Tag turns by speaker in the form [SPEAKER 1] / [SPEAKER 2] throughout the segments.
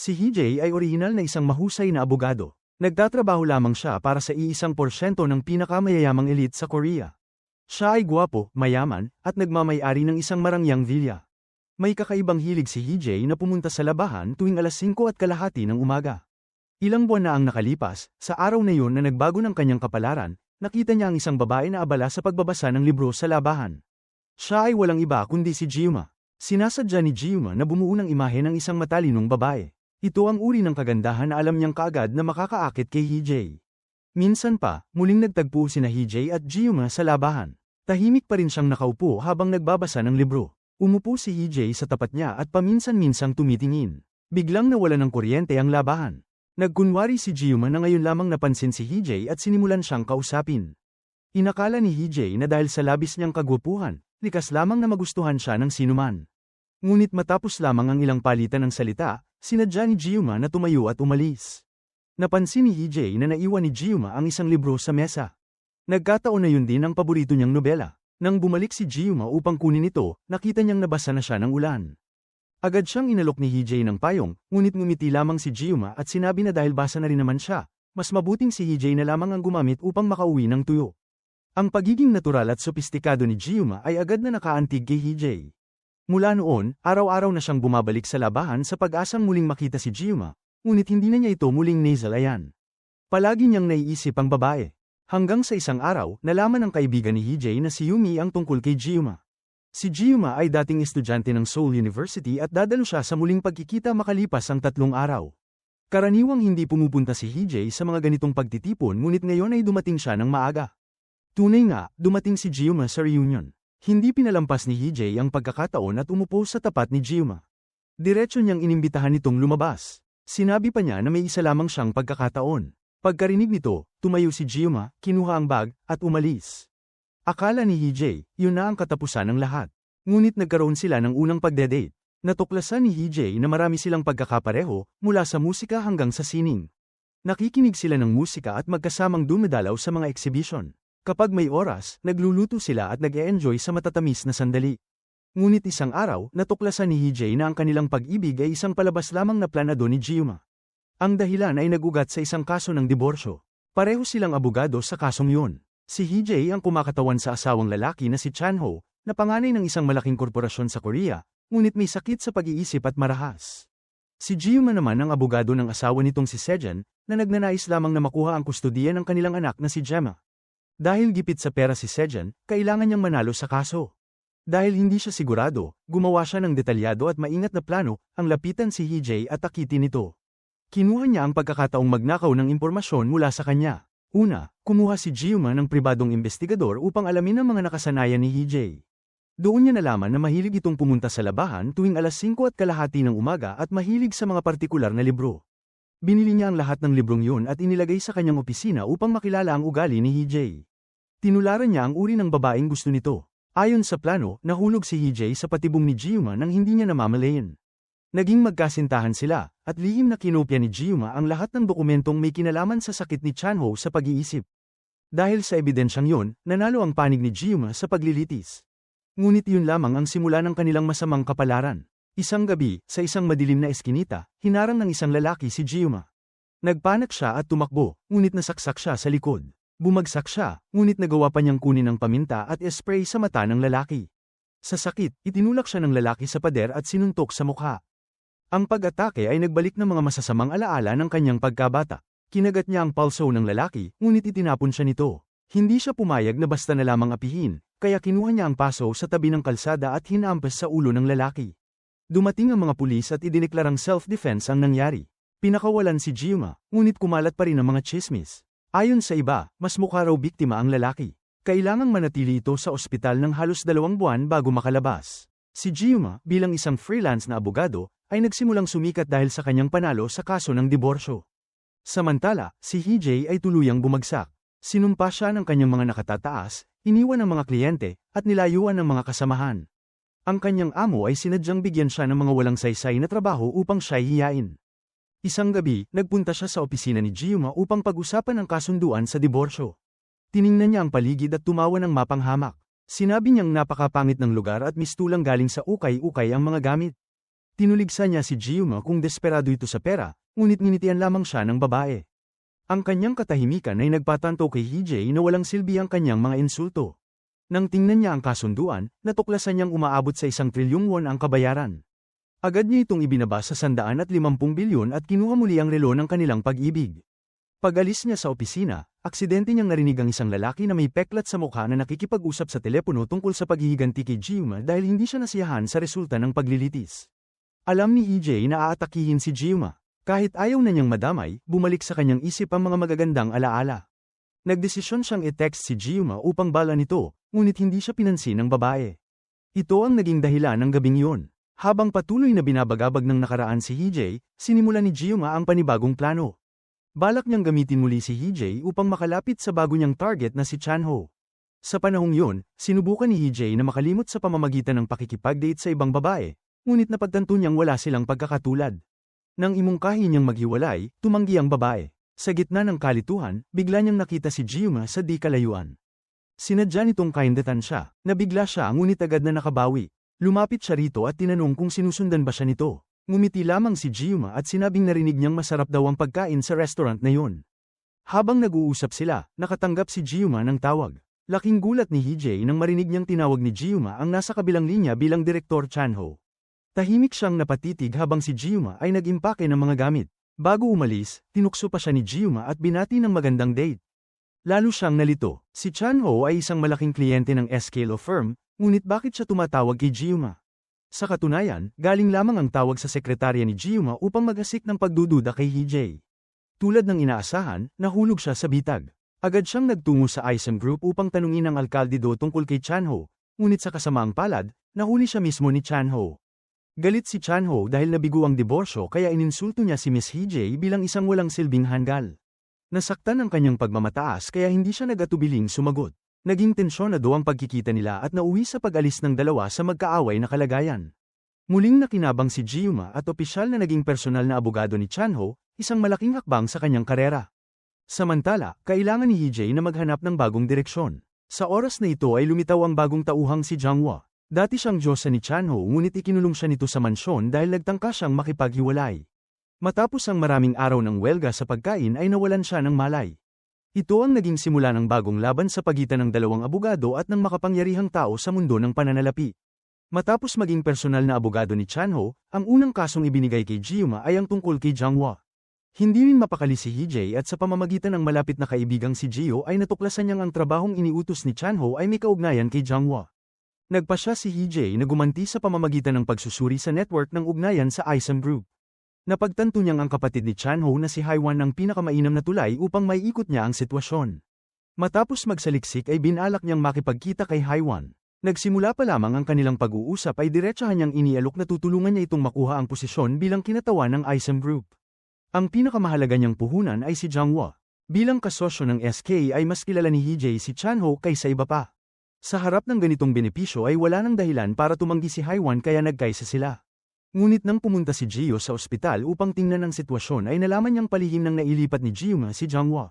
[SPEAKER 1] Si Hijay ay orihinal na isang mahusay na abogado. Nagtatrabaho lamang siya para sa iisang porsyento ng pinakamayayamang elite sa Korea. Siya ay gwapo, mayaman, at nagmamay-ari ng isang marangyang villa. May kakaibang hilig si Hijay na pumunta sa labahan tuwing alas 5:30 ng umaga. Ilang buwan na ang nakalipas, sa araw na yun na nagbago ng kanyang kapalaran, nakita niya ang isang babae na abala sa pagbabasa ng libro sa labahan. Siya ay walang iba kundi si Jiuma. Sinasadya ni Jiuma na bumuo ng imahe ng isang matalinong babae. Ito ang uri ng kagandahan na alam niyang kaagad na makakaakit kay Hijay. Minsan pa, muling nagtagpo sina Hijay at Jiuma sa labahan. Tahimik pa rin siyang nakaupo habang nagbabasa ng libro. Umupo si Hijay sa tapat niya at paminsan-minsang tumitingin. Biglang nawala ng kuryente ang labahan. Nagkunwari si Jiuma na ngayon lamang napansin si Hijay at sinimulan siyang kausapin. Inakala ni Hijay na dahil sa labis niyang kagwapuhan, likas lamang na magustuhan siya ng sinuman. Ngunit matapos lamang ang ilang palitan ng salita, sinadya ni Jiuma na tumayo at umalis. Napansin ni Hijay na naiwan ni Jiuma ang isang libro sa mesa. Nagkataon na yun din ang paborito niyang nobela. Nang bumalik si Jiuma upang kunin ito, nakita niyang nabasa na siya ng ulan. Agad siyang inalok ni Hijay ng payong, ngunit ngumiti lamang si Jiuma at sinabi na dahil basa na rin naman siya, mas mabuting si Hijay na lamang ang gumamit upang makauwi ng tuyo. Ang pagiging natural at sopistikado ni Jiuma ay agad na nakaantig kay Hijay. Mula noon, araw-araw na siyang bumabalik sa labahan sa pag-asang muling makita si Jiuma, ngunit hindi na niya ito muling nasalayan. Palagi niyang naiisip ang babae. Hanggang sa isang araw, nalaman ng kaibigan ni Hijay na si Yumi ang tungkol kay Jiuma. Si Jiuma ay dating estudyante ng Seoul University at dadalo siya sa muling pagkikita makalipas ang 3 araw. Karaniwang hindi pumupunta si Hijay sa mga ganitong pagtitipon ngunit ngayon ay dumating siya ng maaga. Tunay nga, dumating si Jiuma sa reunion. Hindi pinalampas ni Hijay ang pagkakataon at umupo sa tapat ni Jiuma. Diretso niyang inimbitahan itong lumabas. Sinabi pa niya na may isa lamang siyang pagkakataon. Pagkarinig nito, tumayo si Jiuma, kinuha ang bag, at umalis. Akala ni Hijay, yun na ang katapusan ng lahat. Ngunit nagkaroon sila ng unang pagdedate. Natuklasan ni Hijay na marami silang pagkakapareho, mula sa musika hanggang sa sining. Nakikinig sila ng musika at magkasamang dumedalaw sa mga exhibition. Kapag may oras, nagluluto sila at nag-e-enjoy sa matatamis na sandali. Ngunit isang araw, natuklasan ni Hijay na ang kanilang pag-ibig ay isang palabas lamang na planado ni Jiuma. Ang dahilan ay nagugat sa isang kaso ng diborsyo. Pareho silang abogado sa kasong yun. Si Hijay ang kumakatawan sa asawang lalaki na si Chanho, na panganay ng isang malaking korporasyon sa Korea, ngunit may sakit sa pag-iisip at marahas. Si Jiuma naman ang abogado ng asawa nitong si Sejan, na nagnanais lamang na makuha ang kustodiya ng kanilang anak na si Gemma. Dahil gipit sa pera si Sejan, kailangan niyang manalo sa kaso. Dahil hindi siya sigurado, gumawa siya ng detalyado at maingat na plano, ang lapitan si Hijay at akitin nito. Kinuha niya ang pagkakataong magnakaw ng impormasyon mula sa kanya. Una, kumuha si Jiuma ng pribadong investigador upang alamin ang mga nakasanayan ni Hijay. Doon niya nalaman na mahilig itong pumunta sa labahan tuwing alas 5:30 ng umaga at mahilig sa mga partikular na libro. Binili niya ang lahat ng librong yun at inilagay sa kanyang opisina upang makilala ang ugali ni Hijay. Tinularan niya ang uri ng babaeng gusto nito. Ayon sa plano, nahulog si Hijay sa patibong ni Jiuma nang hindi niya namamalayan. Naging magkasintahan sila, at lihim na kinopya ni Jiuma ang lahat ng dokumentong may kinalaman sa sakit ni Chanho sa pag-iisip. Dahil sa ebidensyang yun, nanalo ang panig ni Jiuma sa paglilitis. Ngunit yun lamang ang simula ng kanilang masamang kapalaran. Isang gabi, sa isang madilim na eskinita, hinarang ng isang lalaki si Jiuma. Nagpanak siya at tumakbo, ngunit nasaksak siya sa likod. Bumagsak siya, ngunit nagawa pa niyang kunin ang paminta at spray sa mata ng lalaki. Sa sakit, itinulak siya ng lalaki sa pader at sinuntok sa mukha. Ang pag-atake ay nagbalik ng mga masasamang alaala ng kanyang pagkabata. Kinagat niya ang palso ng lalaki, ngunit itinapon siya nito. Hindi siya pumayag na basta na lamang apihin, kaya kinuha niya ang paso sa tabi ng kalsada at hinampas sa ulo ng lalaki. Dumating ang mga pulis at idineklarang self-defense ang nangyari. Pinakawalan si Jiuma, ngunit kumalat pa rin ang mga chismis. Ayon sa iba, mas mukha raw biktima ang lalaki. Kailangang manatili ito sa ospital ng halos 2 buwan bago makalabas. Si Jiuma, bilang isang freelance na abogado, ay nagsimulang sumikat dahil sa kanyang panalo sa kaso ng diborsyo. Samantala, si Hijay ay tuluyang bumagsak. Sinumpa siya ng kanyang mga nakatataas, iniwan ang mga kliyente, at nilayuan ng mga kasamahan. Ang kanyang amo ay sinadyang bigyan siya ng mga walang saysay na trabaho upang siya'y hiyain. Isang gabi, nagpunta siya sa opisina ni Jiuma upang pag-usapan ang kasunduan sa diborsyo. Tiningnan niya ang paligid at tumawa ng mapanghamak. Sinabi niyang napakapangit ng lugar at mistulang galing sa ukay-ukay ang mga gamit. Tinuligsa niya si Jiuma kung desperado ito sa pera, ngunit nginitian lamang siya ng babae. Ang kanyang katahimikan ay nagpatanto kay Hee-jae na walang silbi ang kanyang mga insulto. Nang tingnan niya ang kasunduan, natuklasan niyang umaabot sa 1 trilyong won ang kabayaran. Agad niya itong ibinaba sa 150 bilyon at kinuha muli ang relo ng kanilang pag-ibig. Pag-alis niya sa opisina, aksidente niyang narinig ang isang lalaki na may peklat sa mukha na nakikipag-usap sa telepono tungkol sa paghihiganti kay Jiuma dahil hindi siya nasiyahan sa resulta ng paglilitis. Alam ni Hee-jae na aatakihin si Jiuma. Kahit ayaw na niyang madamay, bumalik sa kanyang isip ang mga magagandang alaala. Nagdesisyon siyang i-text si Jiuma upang bala nito, ngunit hindi siya pinansin ng babae. Ito ang naging dahilan ng gabing iyon. Habang patuloy na binabagabag ng nakaraan si Hee-jae, sinimula ni Jiuma ang panibagong plano. Balak niyang gamitin muli si Hee-jae upang makalapit sa bago niyang target na si Chan-ho. Sa panahong yun, sinubukan ni Hee-jae na makalimot sa pamamagitan ng pakikipag-date sa ibang babae, ngunit napagtanto niyang wala silang pagkakatulad. Nang imungkahi niyang maghiwalay, tumanggi ang babae. Sa gitna ng kalituhan, bigla niyang nakita si Jiuma sa di kalayuan. Sinadya nitong kaindatan siya, nabigla siya ngunit agad na nakabawi. Lumapit siya rito at tinanong kung sinusundan ba siya nito. Ngumiti lamang si Jiuma at sinabing narinig niyang masarap daw ang pagkain sa restaurant na yun. Habang nag-uusap sila, nakatanggap si Jiuma ng tawag. Laking gulat ni Hee-jae nang marinig niyang tinawag ni Jiuma ang nasa kabilang linya bilang Direktor Chan-ho. Tahimik siyang napatitig habang si Jiuma ay nag-impake ng mga gamit. Bago umalis, tinukso pa siya ni Jiuma at binati ng magandang date. Lalo siyang nalito. Si Chan-ho ay isang malaking kliyente ng SK Law Firm, ngunit bakit siya tumatawag kay Jiuma? Sa katunayan, galing lamang ang tawag sa sekretarya ni Jiuma upang mag-asik ng pagdududa kay Hee-jae. Tulad ng inaasahan, nahulog siya sa bitag. Agad siyang nagtungo sa ISM Group upang tanungin ang alkalde do tungkol kay Chan-ho, ngunit sa kasamaang palad, nahuli siya mismo ni Chan-ho. Galit si Chan-ho dahil nabigo ang diborsyo kaya ininsulto niya si Miss Hee-jae bilang isang walang silbing hanggal. Nasaktan ang kanyang pagmamataas kaya hindi siya nagatubiling sumagot. Naging tensyonado ang pagkikita nila at nauwi sa pag-alis ng dalawa sa magkaaway na kalagayan. Muling nakinabang si Jiuma at opisyal na naging personal na abogado ni Chan-ho, isang malaking hakbang sa kanyang karera. Samantala, kailangan ni Hee-jae na maghanap ng bagong direksyon. Sa oras na ito ay lumitaw ang bagong tauhang si Jang-hwa. Dati siyang diyosa ni Chan-ho ngunit ikinulong siya nito sa mansyon dahil nagtangka siyang makipaghiwalay. Matapos ang maraming araw ng welga sa pagkain ay nawalan siya ng malay. Ito ang naging simula ng bagong laban sa pagitan ng dalawang abogado at ng makapangyarihang tao sa mundo ng pananalapi. Matapos maging personal na abogado ni Chan-ho, ang unang kasong ibinigay kay Jiuma ay ang tungkol kay Jang-hwa. Hindi rin mapakali si Hee-jae at sa pamamagitan ng malapit na kaibigang si Jio ay natuklasan niyang ang trabahong iniutos ni Chan-ho ay may kaugnayan kay Jang-hwa. Nagpasya si Hee-jae na gumanti sa pamamagitan ng pagsusuri sa network ng ugnayan sa ISM Group. Napagtanto niyang ang kapatid ni Chan-ho na si Haiwan ang pinakamainam na tulay upang maiikot niya ang sitwasyon. Matapos magsaliksik ay binalak niyang makipagkita kay Haiwan. Nagsimula pa lamang ang kanilang pag-uusap ay diretsahan niyang inialok na tutulungan niya itong makuha ang posisyon bilang kinatawan ng ISM Group. Ang pinakamahalaga niyang puhunan ay si Jang-hwa. Bilang kasosyo ng SK ay mas kilala ni Hee-jae si Chan-ho kaysa iba pa. Sa harap ng ganitong benepisyo ay wala nang dahilan para tumanggi si Haiwan kaya nagkaisa sila. Ngunit nang pumunta si Jio sa ospital upang tingnan ang sitwasyon ay nalaman niyang palihim nang nailipat ni Jiuma si Jang-hwa.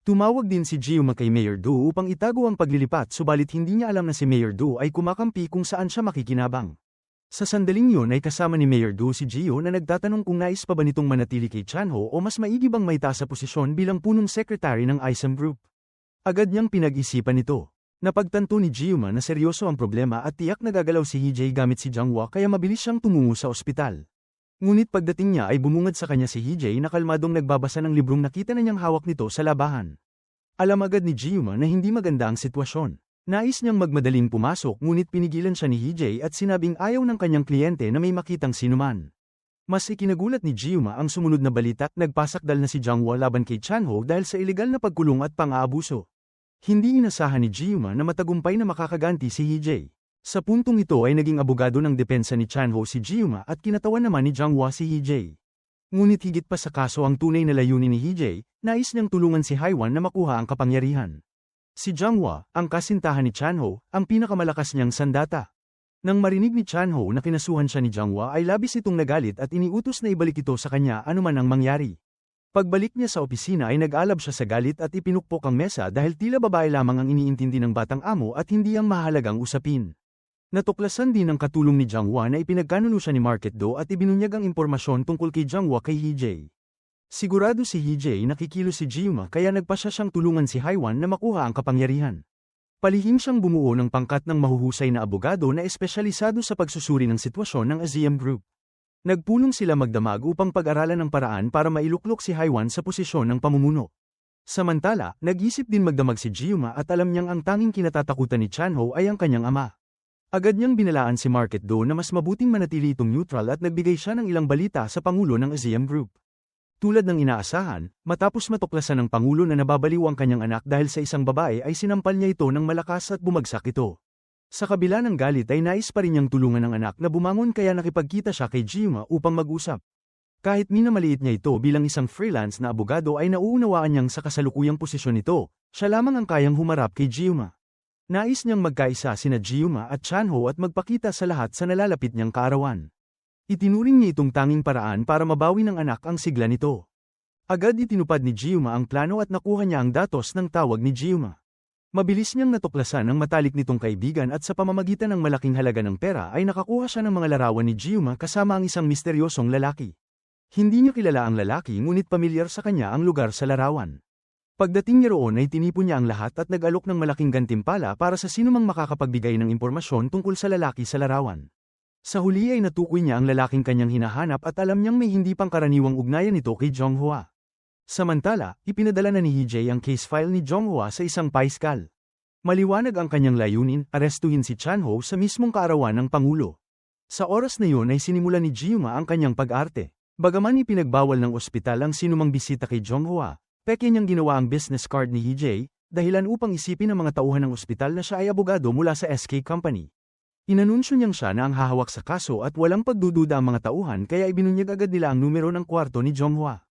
[SPEAKER 1] Tumawag din si Jiuma kay Mayor Do upang itago ang paglilipat subalit hindi niya alam na si Mayor Do ay kumakampi kung saan siya makikinabang. Sa sandaling yun ay kasama ni Mayor Do si Jio na nagtatanong kung nais pa ba nitong manatili kay Chan-ho o mas maigi bang maitaas sa posisyon bilang punong secretary ng ISM Group. Agad niyang pinag-isipan ito. Napagtanto ni Jiuma na seryoso ang problema at tiyak na gagalaw si Hee-jae gamit si Jang-hwa kaya mabilis siyang tumungo sa ospital. Ngunit pagdating niya ay bumungad sa kanya si Hee-jae na kalmadong nagbabasa ng librong nakita na niyang hawak nito sa labahan. Alam agad ni Jiuma na hindi maganda ang sitwasyon. Nais niyang magmadaling pumasok ngunit pinigilan siya ni Hee-jae at sinabing ayaw ng kanyang kliyente na may makitang sinuman. Mas ikinagulat ni Jiuma ang sumunod na balita at nagpasakdal na si Jang-hwa laban kay Chan-ho dahil sa ilegal na pagkulong at pang-aabuso. Hindi inasahan ni Jiuma na matagumpay na makakaganti si Hee-jae. Sa puntong ito ay naging abogado ng depensa ni Chan-ho si Jiuma at kinatawan naman ni Jang-hwa si Hee-jae. Ngunit higit pa sa kaso ang tunay na layunin ni Hee-jae, nais niyang tulungan si Haiwan na makuha ang kapangyarihan. Si Jang-hwa, ang kasintahan ni Chan-ho, ang pinakamalakas niyang sandata. Nang marinig ni Chan-ho na kinasuhan siya ni Jang-hwa ay labis itong nagalit at iniutos na ibalik ito sa kanya anuman ang mangyari. Pagbalik niya sa opisina ay nag-alab siya sa galit at ipinukpok ang mesa dahil tila babae lamang ang iniintindi ng batang amo at hindi ang mahalagang usapin. Natuklasan din ng katulong ni Jiang Hua na ipinagkanuno siya ni Market Do at ibinunyag ang impormasyon tungkol kay Jiang Hua kay Hijay. Sigurado si Hijay na kikilos si Jiuma kaya nagpa siyang tulungan si Haiwan na makuha ang kapangyarihan. Palihim siyang bumuo ng pangkat ng mahuhusay na abogado na espesyalisado sa pagsusuri ng sitwasyon ng Aziam Group. Nagpulong sila magdamag upang pag-aralan ng paraan para mailuklok si Haiwan sa posisyon ng pamumuno. Samantala, nag-isip din magdamag si Jiuma at alam niyang ang tanging kinatatakutan ni Chanho ay ang kanyang ama. Agad niyang binalaan si Market Do na mas mabuting manatili itong neutral at nagbigay siya ng ilang balita sa Pangulo ng Aziam Group. Tulad ng inaasahan, matapos matuklasan ng Pangulo na nababaliw ang kanyang anak dahil sa isang babae ay sinampal niya ito ng malakas at bumagsak ito. Sa kabila ng galit ay nais pa rin niyang tulungan ng anak na bumangon kaya nakipagkita siya kay Jiuma upang mag-usap. Kahit minamaliit niya ito bilang isang freelance na abogado ay nauunawaan niyang sa kasalukuyang posisyon nito, siya lamang ang kayang humarap kay Jiuma. Nais niyang magkaisa sina Jiuma at Chanho at magpakita sa lahat sa nalalapit niyang kaarawan. Itinuring niya itong tanging paraan para mabawi ng anak ang sigla nito. Agad itinupad ni Jiuma ang plano at nakuha niya ang datos ng tawag ni Jiuma. Mabilis niyang natuklasan ang matalik nitong kaibigan at sa pamamagitan ng malaking halaga ng pera ay nakakuha siya ng mga larawan ni Jiuma kasama ang isang misteryosong lalaki. Hindi niya kilala ang lalaki ngunit pamilyar sa kanya ang lugar sa larawan. Pagdating niya roon ay tinipon niya ang lahat at nag-alok ng malaking gantimpala para sa sinumang makakapagbigay ng impormasyon tungkol sa lalaki sa larawan. Sa huli ay natukoy niya ang lalaking kanyang hinahanap at alam niyang may hindi pangkaraniwang ugnayan nito kay Jiang Hua. Samantala, ipinadala na ni Hijay ang case file ni Jiang Hua sa isang paiskal. Maliwanag ang kanyang layunin, arestuhin si Chanho sa mismong kaarawan ng Pangulo. Sa oras na iyon ay sinimula ni Jiuma ang kanyang pag-arte. Bagaman ipinagbawal ng ospital ang sinumang bisita kay Jiang Hua, peke niyang ginawa ang business card ni Hijay, dahilan upang isipin ng mga tauhan ng ospital na siya ay abogado mula sa SK Company. Inanunsyo niyang siya na ang hahawak sa kaso at walang pagdududa ang mga tauhan kaya ibinunyag agad nila ang numero ng kwarto ni Jiang Hua.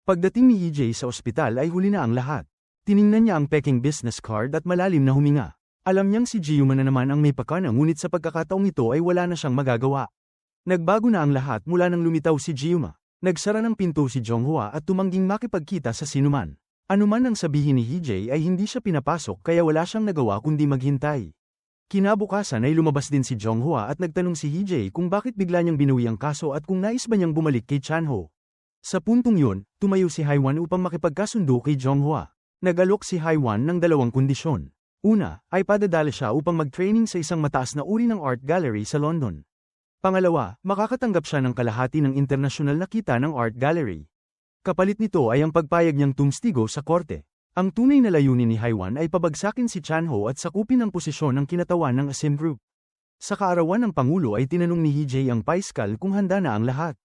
[SPEAKER 1] Pagdating ni Hijay sa ospital ay huli na ang lahat. Tiningnan niya ang peking business card at malalim na huminga. Alam niyang si Jiuma na naman ang may pakana ngunit sa pagkakataong ito ay wala na siyang magagawa. Nagbago na ang lahat mula nang lumitaw si Jiuma. Nagsara ng pinto si Jiang Hua at tumangging makipagkita sa sinuman. Anuman ang sabihin ni Hijay ay hindi siya pinapasok kaya wala siyang nagawa kundi maghintay. Kinabukasan ay lumabas din si Jiang Hua at nagtanong si Hijay kung bakit bigla niyang binuwi ang kaso at kung nais ba niyang bumalik kay Chanho. Sa puntong yun, tumayo si Haiwan upang makipagkasundo kay Jiang Hua. Nag-alok si Haiwan ng dalawang kondisyon. Una, ay padadala siya upang mag-training sa isang mataas na uri ng art gallery sa London. Pangalawa, makakatanggap siya ng kalahati ng internasyonal na kita ng art gallery. Kapalit nito ay ang pagpayag niyang tumstigo sa korte. Ang tunay na layunin ni Haiwan ay pabagsakin si Chanho at sakupin ang posisyon ng kinatawan ng Aziam Group. Sa kaarawan ng Pangulo ay tinanong ni Hijay ang paiskal kung handa na ang lahat.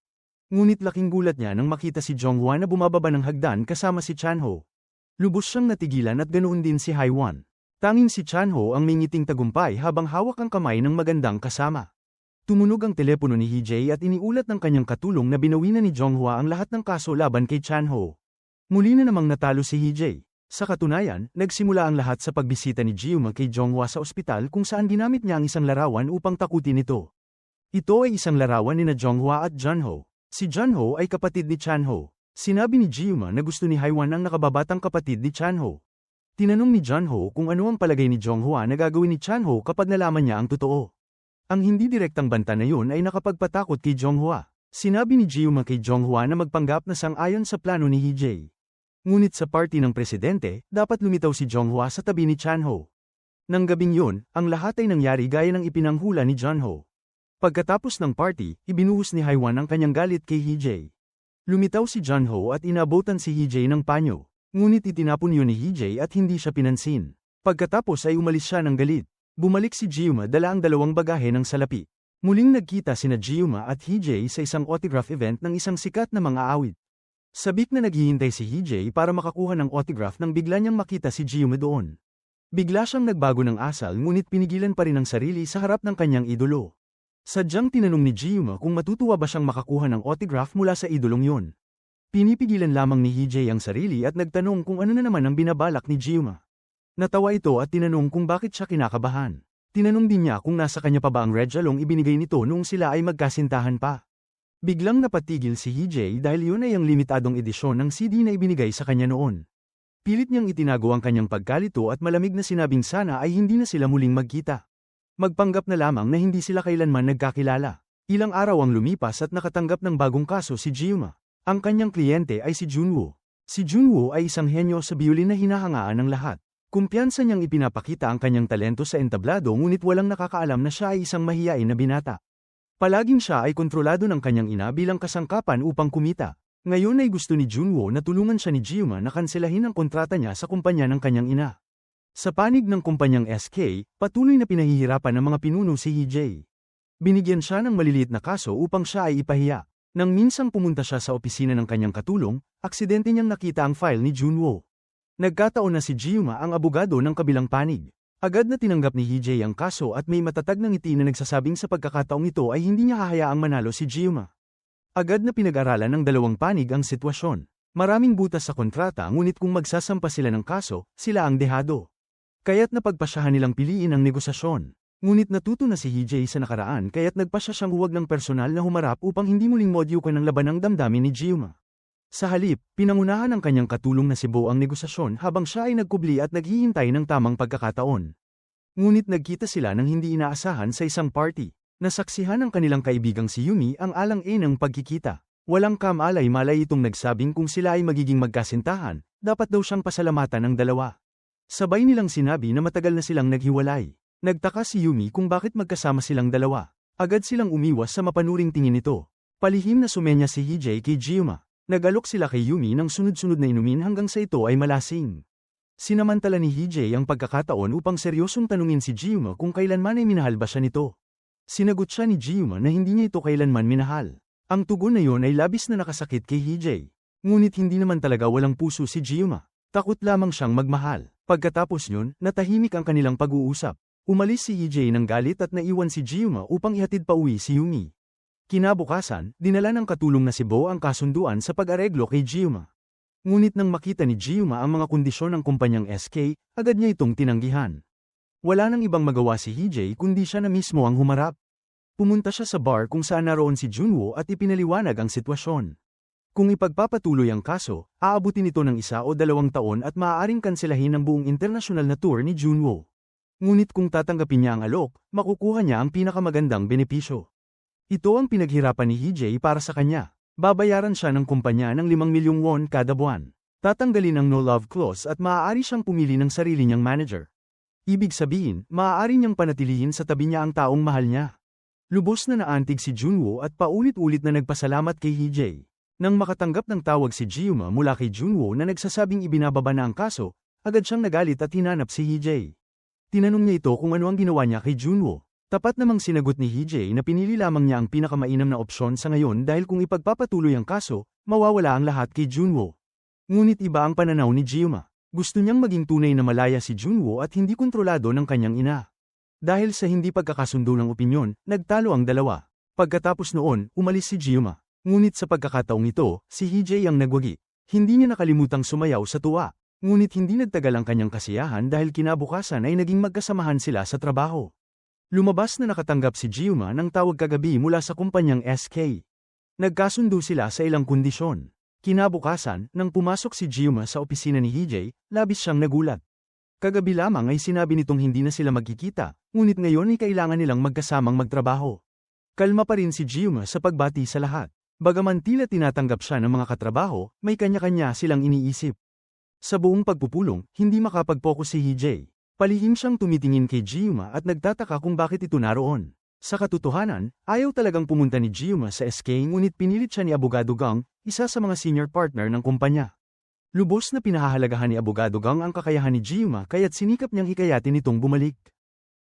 [SPEAKER 1] Ngunit laking gulat niya nang makita si Jiang Hua na bumababa ng hagdan kasama si Chanho. Lubos siyang natigilan at ganoon din si Haiwan. Tanging si Chanho ang may ngiting tagumpay habang hawak ang kamay ng magandang kasama. Tumunog ang telepono ni Hijay at iniulat ng kanyang katulong na binawi na ni Jiang Hua ang lahat ng kaso laban kay Chanho. Muli na namang natalo si Hijay. Sa katunayan, nagsimula ang lahat sa pagbisita ni Jiuma kay Jiang Hua sa ospital kung saan ginamit niya ang isang larawan upang takutin ito. Ito ay isang larawan ni Jiang Hua at Junho. Si Junho ay kapatid ni Chanho. Sinabi ni Jiuma na gusto ni Haiwan ang nakababatang kapatid ni Chanho. Tinanong ni Junho kung ano ang palagay ni Jiang Hua na gagawin ni Chanho kapag nalaman niya ang totoo. Ang hindi direktang banta na yun ay nakapagpatakot kay Jiang Hua. Sinabi ni Jiuma kay Jiang Hua na magpanggap na sang-ayon sa plano ni Hijay. Ngunit sa party ng presidente, dapat lumitaw si Jiang Hua sa tabi ni Chanho. Nang gabing yun, ang lahat ay nangyari gaya ng ipinanghula ni Junho. Pagkatapos ng party, ibinuhos ni Haiwan ang kanyang galit kay Hijay. Lumitaw si Junho at inabutan si Hijay ng panyo. Ngunit itinapon yun ni Hijay at hindi siya pinansin. Pagkatapos ay umalis siya ng galit. Bumalik si Jiuma dala ang dalawang bagahe ng salapi. Muling nagkita sina Jiuma at Hijay sa isang autograph event ng isang sikat na mga awit. Sabik na naghihintay si Hijay para makakuha ng autograph nang bigla niyang makita si Jiuma doon. Bigla siyang nagbago ng asal ngunit pinigilan pa rin ang sarili sa harap ng kanyang idolo. Sadyang tinanong ni Jiuma kung matutuwa ba siyang makakuha ng autograph mula sa idolong yun. Pinipigilan lamang ni Hijay ang sarili at nagtanong kung ano na naman ang binabalak ni Jiuma. Natawa ito at tinanong kung bakit siya kinakabahan. Tinanong din niya kung nasa kanya pa ba ang red jalong ibinigay nito noong sila ay magkasintahan pa. Biglang napatigil si Hijay dahil yun ay ang limitadong edisyon ng CD na ibinigay sa kanya noon. Pilit niyang itinago ang kanyang pagkalito at malamig na sinabing sana ay hindi na sila muling magkita. Magpanggap na lamang na hindi sila kailanman nagkakilala. Ilang araw ang lumipas at nakatanggap ng bagong kaso si Jiuma. Ang kanyang kliyente ay si Junwoo. Si Junwoo ay isang henyo sa biolin na hinahangaan ng lahat. Kumpiyansa niyang ipinapakita ang kanyang talento sa entablado ngunit walang nakakaalam na siya ay isang mahiyain na binata. Palaging siya ay kontrolado ng kanyang ina bilang kasangkapan upang kumita. Ngayon ay gusto ni Junwoo na tulungan siya ni Jiuma na kanselahin ang kontrata niya sa kumpanya ng kanyang ina. Sa panig ng kumpanyang SK, patuloy na pinahihirapan ng mga pinuno si Hee-jae. Binigyan siya ng maliliit na kaso upang siya ay ipahiya. Nang minsang pumunta siya sa opisina ng kanyang katulong, aksidente niyang nakita ang file ni Junwoo. Nagkataon na si Jiuma ang abogado ng kabilang panig. Agad na tinanggap ni Hee-jae ang kaso at may matatag na ngiti na nagsasabing sa pagkakataong ito ay hindi niya hahayaang manalo si Jiuma. Agad na pinag-aralan ng dalawang panig ang sitwasyon. Maraming butas sa kontrata ngunit kung magsasampa sila ng kaso, sila ang dehado. Kaya't napagpasyahan nilang piliin ang negosasyon. Ngunit natuto na si Hee-jae sa nakaraan kaya't nagpasya siyang huwag ng personal na humarap upang hindi muling modyukan ng laban ng damdamin ni Jiuma. Sa halip, pinangunahan ng kanyang katulong na si Bo ang negosasyon habang siya ay nagkubli at naghihintay ng tamang pagkakataon. Ngunit nagkita sila ng hindi inaasahan sa isang party. Nasaksihan ng kanilang kaibigang si Yumi ang alang-inang pagkikita. Walang kamalay-malay itong nagsabing kung sila ay magiging magkasintahan, dapat daw siyang pasalamatan ng dalawa. Sabay nilang sinabi na matagal na silang naghiwalay. Nagtaka si Yumi kung bakit magkasama silang dalawa. Agad silang umiwas sa mapanuring tingin nito. Palihim na sumenya si Hee-jae kay Jiuma. Nag-alok sila kay Yumi ng sunod-sunod na inumin hanggang sa ito ay malasing. Sinamantala ni Hee-jae ang pagkakataon upang seryosong tanungin si Jiuma kung kailanman ay minahal ba siya nito. Sinagot siya ni Jiuma na hindi niya ito kailanman minahal. Ang tugon na yon ay labis na nakasakit kay Hee-jae. Ngunit hindi naman talaga walang puso si Jiuma. Takot lamang siyang magmahal. Pagkatapos yun, natahimik ang kanilang pag-uusap. Umalis si Hee-jae ng galit at naiwan si Jiuma upang ihatid pa uwi si Yumi. Kinabukasan, dinala ng katulong na si Bo ang kasunduan sa pag-areglo kay Jiuma. Ngunit nang makita ni Jiuma ang mga kondisyon ng kumpanyang SK, agad niya itong tinanggihan. Wala nang ibang magawa si Hee-jae kundi siya na mismo ang humarap. Pumunta siya sa bar kung saan naroon si Junwoo at ipinaliwanag ang sitwasyon. Kung ipagpapatuloy ang kaso, aabutin ito ng 1 o 2 taon at maaaring kanselahin ang buong internasyonal na tour ni Junwoo. Ngunit kung tatanggapin niya ang alok, makukuha niya ang pinakamagandang benepisyo. Ito ang pinaghirapan ni Hee-jae para sa kanya. Babayaran siya ng kumpanya ng 5 milyong won kada buwan. Tatanggalin ang no-love clause at maaari siyang pumili ng sarili niyang manager. Ibig sabihin, maaari niyang panatilihin sa tabi niya ang taong mahal niya. Lubos na naantig si Junwoo at paulit-ulit na nagpasalamat kay Hee-jae. Nang makatanggap ng tawag si Jiuma mula kay Junwoo na nagsasabing ibinababa na ang kaso, agad siyang nagalit at hinanap si Hee-jae. Tinanong niya ito kung ano ang ginawa niya kay Junwoo. Tapat namang sinagot ni Hee-jae na pinili lamang niya ang pinakamainam na opsyon sa ngayon dahil kung ipagpapatuloy ang kaso, mawawala ang lahat kay Junwoo. Ngunit iba ang pananaw ni Jiuma. Gusto niyang maging tunay na malaya si Junwoo at hindi kontrolado ng kanyang ina. Dahil sa hindi pagkakasundo ng opinyon, nagtalo ang dalawa. Pagkatapos noon, umalis si Jiuma. Ngunit sa pagkakataong ito, si Hee-jae ang nagwagi. Hindi niya nakalimutang sumayaw sa tuwa. Ngunit hindi nagtagal ang kanyang kasiyahan dahil kinabukasan ay naging magkasamahan sila sa trabaho. Lumabas na nakatanggap si Jiuma ng tawag kagabi mula sa kumpanyang SK. Nagkasundo sila sa ilang kondisyon. Kinabukasan, nang pumasok si Jiuma sa opisina ni Hee-jae, labis siyang nagulat. Kagabi lamang ay sinabi nitong hindi na sila magkikita, ngunit ngayon ay kailangan nilang magkasamang magtrabaho. Kalma pa rin si Jiuma sa pagbati sa lahat. Bagaman tila tinatanggap siya ng mga katrabaho, may kanya-kanya silang iniisip. Sa buong pagpupulong, hindi makapag-focus si Hee-jae. Palihim siyang tumitingin kay Jiuma at nagtataka kung bakit ito naroon. Sa katotohanan, ayaw talagang pumunta ni Jiuma sa SK ngunit pinilit siya ni Abogado Gang, isa sa mga senior partner ng kumpanya. Lubos na pinahahalagahan ni Abogado Gang ang kakayahan ni Jiuma kaya't sinikap niyang hikayatin itong bumalik.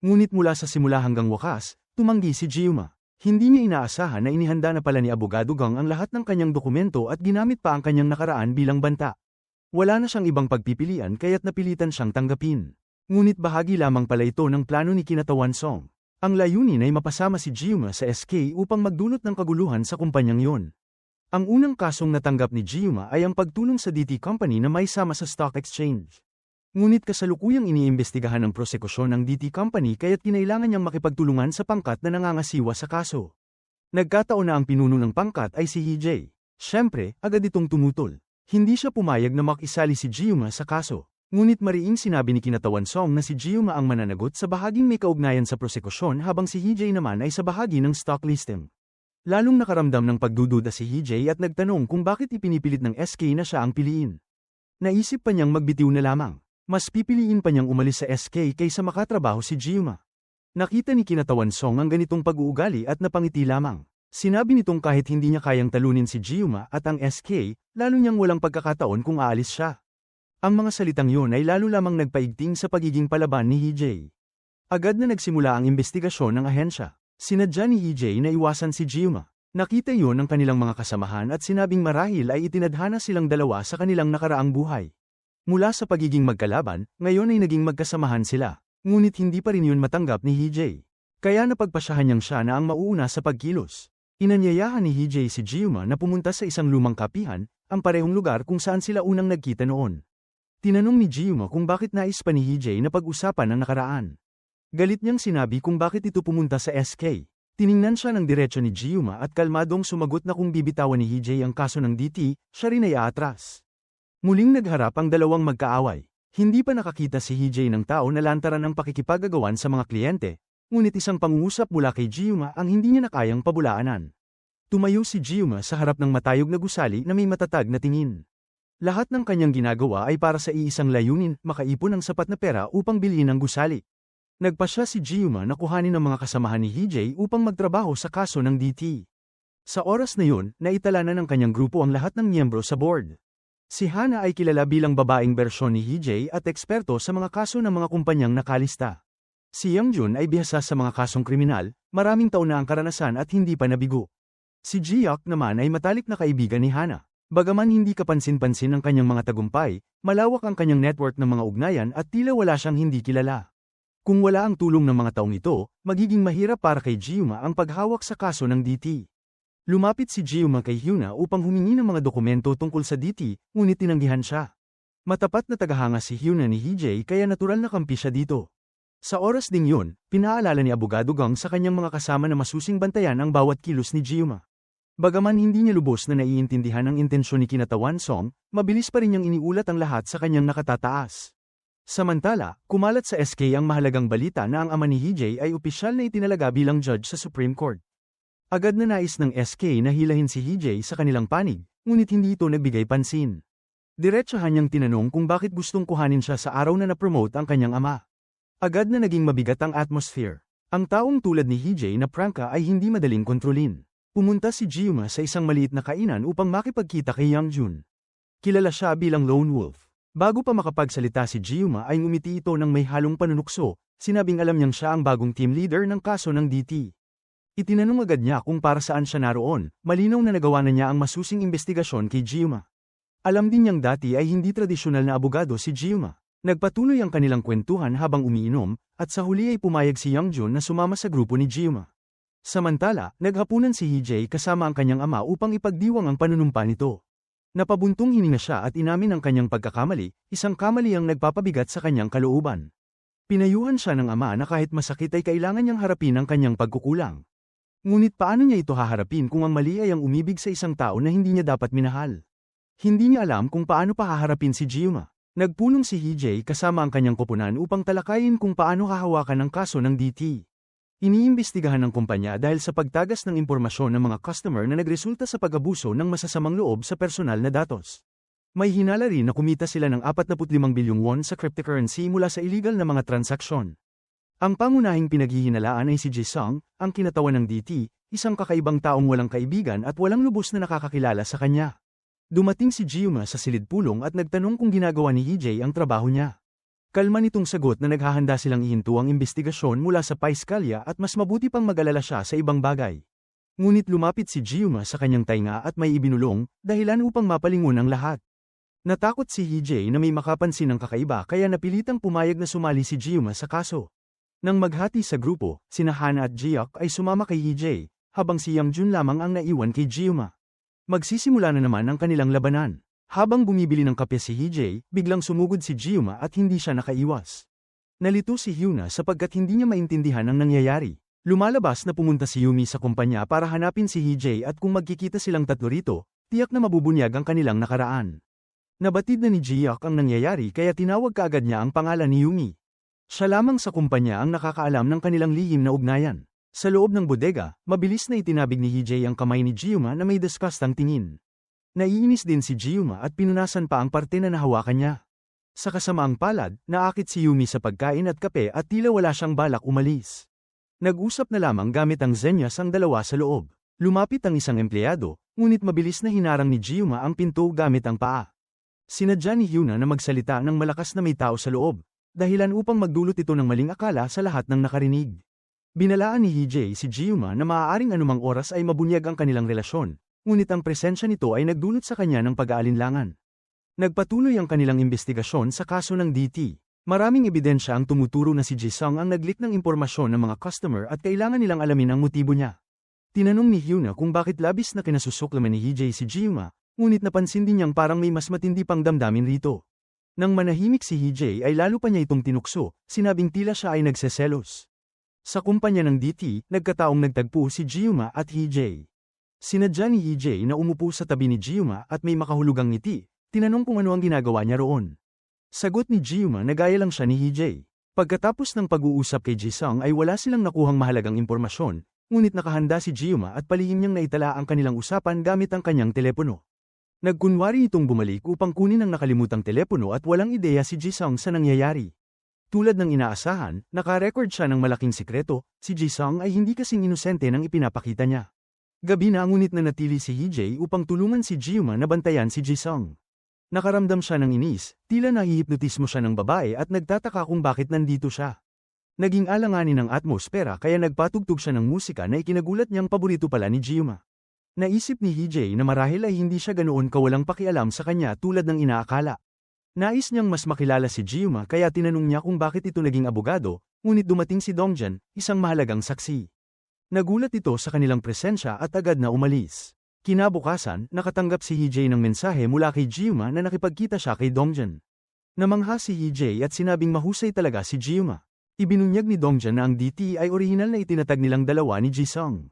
[SPEAKER 1] Ngunit mula sa simula hanggang wakas, tumanggi si Jiuma. Hindi niya inaasahan na inihanda na pala ni Abogado Gang ang lahat ng kanyang dokumento at ginamit pa ang kanyang nakaraan bilang banta. Wala na siyang ibang pagpipilian kaya't napilitan siyang tanggapin. Ngunit bahagi lamang pala ito ng plano ni Kinatawan Song. Ang layunin ay mapasama si Jiuma sa SK upang magdulot ng kaguluhan sa kumpanyang yon. Ang unang kasong natanggap ni Jiuma ay ang pagtulong sa DT Company na may sama sa stock exchange. Ngunit kasalukuyang iniimbestigahan ng prosekusyon ng DT Company kaya't kinailangan niyang makipagtulungan sa pangkat na nangangasiwa sa kaso. Nagkataon na ang pinuno ng pangkat ay si Hee-jae. Siyempre, agad itong tumutol. Hindi siya pumayag na makisali si Jiuma sa kaso. Ngunit mariing sinabi ni Kinatawan Song na si Gyuma ang mananagot sa bahaging may kaugnayan sa prosekusyon habang si Hee-jae naman ay sa bahagi ng stock listing. Lalong nakaramdam ng pagdududa si Hee-jae at nagtanong kung bakit ipinipilit ng SK na siya ang piliin. Naisip pa niyang magbitiw na lamang. Mas pipiliin pa niyang umalis sa SK kaysa makatrabaho si Gyuma. Nakita ni Kinatawan Song ang ganitong pag-uugali at napangiti lamang. Sinabi nitong kahit hindi niya kayang talunin si Gyuma at ang SK, lalo niyang walang pagkakataon kung aalis siya. Ang mga salitang yun ay lalo lamang nagpaigting sa pagiging palaban ni Hee-jae. Agad na nagsimula ang investigasyon ng ahensya. Sinadya ni Hee-jae na iwasan si Gyuma. Nakita yun ng kanilang mga kasamahan at sinabing marahil ay itinadhana silang dalawa sa kanilang nakaraang buhay. Mula sa pagiging magkalaban, ngayon ay naging magkasamahan sila. Ngunit hindi pa rin yun matanggap ni Hee-jae. Kaya napagpasyahan niyang siya na ang mauuna sa pagkilos. Inanyayahan ni Hee-jae si Gyuma na pumunta sa isang lumang kapihan, ang parehong lugar kung saan sila unang nagkita noon. Tinanong ni Gyuma kung bakit nais pa ni Hee-jae na pag-usapan ang nakaraan. Galit niyang sinabi kung bakit ito pumunta sa SK. Tiningnan siya ng diretso ni Gyuma at kalmadong sumagot na kung bibitawan ni Hee-jae ang kaso ng DT, siya rin ay aatras. Muling nagharap ang dalawang magkaaway. Hindi pa nakakita si Hee-jae ng tao na lantaran ang pakikipagagawan sa mga kliyente. Ngunit isang pangungusap mula kay Gyuma ang hindi niya nakayang pabulaanan. Tumayo si Gyuma sa harap ng matayog na gusali na may matatag na tingin. Lahat ng kanyang ginagawa ay para sa iisang layunin, makaipon ng sapat na pera upang bilhin ang gusali. Nagpasya si Gyuma na kuhanin ang mga kasamahan ni Hee-jae upang magtrabaho sa kaso ng DT. Sa oras na yun, naitala na ng kanyang grupo ang lahat ng miyembro sa board. Si Hana ay kilala bilang babaeng bersyon ni Hee-jae at eksperto sa mga kaso ng mga kumpanyang nakalista. Si Youngjun ay bihasa sa mga kasong kriminal, maraming taon na ang karanasan at hindi pa nabigo. Si Ji-hyuk naman ay matalik na kaibigan ni Hana. Bagaman hindi kapansin-pansin ang kanyang mga tagumpay, malawak ang kanyang network ng mga ugnayan at tila wala siyang hindi kilala. Kung wala ang tulong ng mga taong ito, magiging mahirap para kay Gyuma ang paghawak sa kaso ng DT. Lumapit si Gyuma kay Hyuna upang humingi ng mga dokumento tungkol sa DT, ngunit tinanggihan siya. Matapat na tagahanga si Hyuna ni Hee-jae kaya natural na kampi siya dito. Sa oras ding yun, pinaalala ni Abogado Gang sa kanyang mga kasama na masusing bantayan ang bawat kilos ni Gyuma. Bagaman hindi niya lubos na naiintindihan ang intensyon ni Kinatawan Song, mabilis pa rin niyang iniulat ang lahat sa kanyang nakatataas. Samantala, kumalat sa SK ang mahalagang balita na ang ama ni Hee-jae ay opisyal na itinalaga bilang judge sa Supreme Court. Agad na nais ng SK na hilahin si Hee-jae sa kanilang panig, ngunit hindi ito nagbigay pansin. Diretsahan niyang tinanong kung bakit gustong kuhanin siya sa araw na na-promote ang kanyang ama. Agad na naging mabigat ang atmosphere. Ang taong tulad ni Hee-jae na prangka ay hindi madaling kontrolin. Pumunta si Gyuma sa isang maliit na kainan upang makipagkita kay Youngjun. Kilala siya bilang Lone Wolf. Bago pa makapagsalita si Gyuma ay ngumiti ito ng may halong panunukso, sinabing alam niyang siya ang bagong team leader ng kaso ng DT. Itinanong agad niya kung para saan siya naroon, malinaw na nagawa na niya ang masusing investigasyon kay Gyuma. Alam din niyang dati ay hindi tradisyonal na abogado si Gyuma. Nagpatuloy ang kanilang kwentuhan habang umiinom, at sa huli ay pumayag si Youngjun na sumama sa grupo ni Gyuma. Samantala, naghapunan si Hee-jae kasama ang kanyang ama upang ipagdiwang ang panunumpa nito. Napabuntong hininga siya at inamin ang kanyang pagkakamali, isang kamali ang nagpapabigat sa kanyang kalooban. Pinayuhan siya ng ama na kahit masakit ay kailangan niyang harapin ang kanyang pagkukulang. Ngunit paano niya ito haharapin kung ang mali ay ang umibig sa isang tao na hindi niya dapat minahal? Hindi niya alam kung paano pa haharapin si Gyuma. Nagpulong si Hee-jae kasama ang kanyang koponan upang talakayin kung paano hahawakan ang kaso ng DT. Iniimbestigahan ng kumpanya dahil sa pagtagas ng impormasyon ng mga customer na nagresulta sa pag-abuso ng masasamang loob sa personal na datos. May hinala rin na kumita sila ng 45 bilyong won sa cryptocurrency mula sa illegal na mga transaksyon. Ang pangunahing pinaghihinalaan ay si Ji-sung, ang kinatawan ng DT, isang kakaibang taong walang kaibigan at walang lubos na nakakakilala sa kanya. Dumating si Gyuma sa silid-pulong at nagtanong kung ginagawa ni Hee-jae ang trabaho niya. Kalma nitong sagot na naghahanda silang ihinto ang investigasyon mula sa Piskalya at mas mabuti pang mag-alala siya sa ibang bagay. Ngunit lumapit si Gyuma sa kanyang tainga at may ibinulong, dahilan upang mapalingon ang lahat. Natakot si Hee-jae na may makapansin ng kakaiba kaya napilitang pumayag na sumali si Gyuma sa kaso. Nang maghati sa grupo, sina Hana at Ji-hyuk ay sumama kay Hee-jae, habang si Youngjun lamang ang naiwan kay Gyuma. Magsisimula na naman ang kanilang labanan. Habang bumibili ng kape si Hee-jae, biglang sumugod si Gyuma at hindi siya nakaiwas. Nalito si Hyuna sapagkat hindi niya maintindihan ang nangyayari. Lumalabas na pumunta si Yumi sa kumpanya para hanapin si Hee-jae at kung magkikita silang tatlo rito, tiyak na mabubunyag ang kanilang nakaraan. Nabatid na ni Ji-hyuk ang nangyayari kaya tinawag kaagad niya ang pangalan ni Yumi. Siya lamang sa kumpanya ang nakakaalam ng kanilang lihim na ugnayan. Sa loob ng bodega, mabilis na itinabig ni Hee-jae ang kamay ni Ji-yuma na may disgustang tingin. Naiinis din si Ji-yuma at pinunasan pa ang parte na nahawakan niya. Sa kasamaang palad, naakit si Yumi sa pagkain at kape at tila wala siyang balak umalis. Nag-usap na lamang gamit ang zenyas ang dalawa sa loob. Lumapit ang isang empleyado, ngunit mabilis na hinarang ni Ji-yuma ang pinto gamit ang paa. Sinadya ni Hyuna na magsalita ng malakas na may tao sa loob, dahilan upang magdulot ito ng maling akala sa lahat ng nakarinig. Binalaan ni Hee-jae si Ji-yuma na maaaring anumang oras ay mabunyag ang kanilang relasyon, ngunit ang presensya nito ay nagdulot sa kanya ng pag-aalinlangan. Nagpatuloy ang kanilang investigasyon sa kaso ng DT. Maraming ebidensya ang tumuturo na si Ji-sung ang nag-leak ng impormasyon ng mga customer at kailangan nilang alamin ang motibo niya. Tinanong ni Hyuna kung bakit labis na kinasusuklaman ni Hee-jae si Ji-yuma, ngunit napansin din niyang parang may mas matindi pang damdamin rito. Nang manahimik si Hee-jae ay lalo pa niya itong tinukso, sinabing tila siya ay nagseselos. Sa kumpanya ng DT, nagkataong nagtagpo si Ji-yuma at Hee-jae. Sinadya ni Hee-jae na umupo sa tabi ni Ji-yuma at may makahulugang ngiti, tinanong kung ano ang ginagawa niya roon. Sagot ni Ji-yuma na gaya lang siya ni Hee-jae. Pagkatapos ng pag-uusap kay Ji-sung ay wala silang nakuhang mahalagang impormasyon, ngunit nakahanda si Ji-yuma at palihim niyang naitala ang kanilang usapan gamit ang kanyang telepono. Nagkunwari itong bumalik upang kunin ang nakalimutang telepono at walang ideya si Ji-sung sa nangyayari. Tulad ng inaasahan, nakarecord siya ng malaking sikreto, si Ji-sung ay hindi kasing inosente nang ipinapakita niya. Gabi na ngunit nanatili si Hee-jae upang tulungan si Ji-yuma na bantayan si Ji-sung. Nakaramdam siya ng inis, tila nahihipnotismo siya ng babae at nagtataka kung bakit nandito siya. Naging alanganin ng atmosfera kaya nagpatugtog siya ng musika na ikinagulat niyang paborito pala ni Ji-yuma. Naisip ni Hee-jae na marahil ay hindi siya ganoon kawalang pakialam sa kanya tulad ng inaakala. Nais niyang mas makilala si Ji-yuma kaya tinanong niya kung bakit ito naging abogado, ngunit dumating si Dongjan, isang mahalagang saksi. Nagulat ito sa kanilang presensya at agad na umalis. Kinabukasan, nakatanggap si Hee-jae ng mensahe mula kay Ji-yuma na nakipagkita siya kay Dongjan. Namangha si Hee-jae at sinabing mahusay talaga si Ji-yuma. Ibinunyag ni Dongjan na ang DT ay orihinal na itinatag nilang dalawa ni Ji-sung.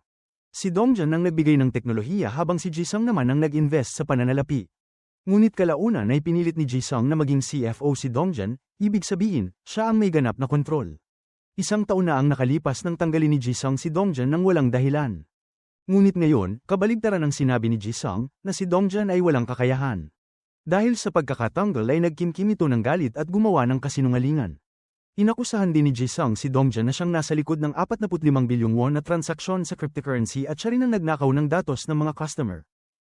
[SPEAKER 1] Si Dongjan ang nagbigay ng teknolohiya habang si Ji-sung naman ang nag-invest sa pananalapi. Ngunit kalaunan ay pinilit ni Ji-sung na maging CFO si Dongjan, ibig sabihin, siya ang may ganap na kontrol. Isang taon na ang nakalipas nang tanggalin ni Ji-sung si Dongjan nang walang dahilan. Ngunit ngayon, kabaligtaran ang sinabi ni Ji-sung na si Dongjan ay walang kakayahan. Dahil sa pagkakatanggal ay nagkimkim ito ng galit at gumawa ng kasinungalingan. Inakusahan din ni Ji-sung si Dongjan na siyang nasa likod ng 45 bilyong won na transaksyon sa cryptocurrency at siya rin ang nagnakaw ng datos ng mga customer.